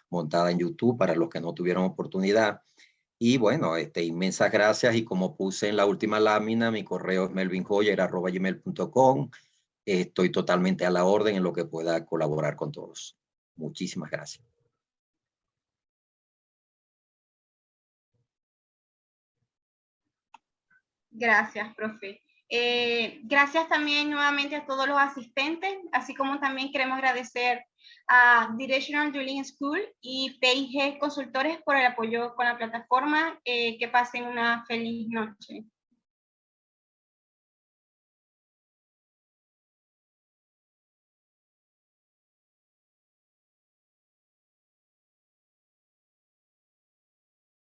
montada en YouTube para los que no tuvieron oportunidad. Y bueno, inmensas gracias. Y como puse en la última lámina, mi correo es melvinhoyer@gmail.com. Estoy totalmente a la orden en lo que pueda colaborar con todos. Muchísimas gracias. Gracias, profe. Gracias también nuevamente a todos los asistentes, así como también queremos agradecer a Directional Drilling School y PIG Consultores por el apoyo con la plataforma. Que pasen una feliz noche.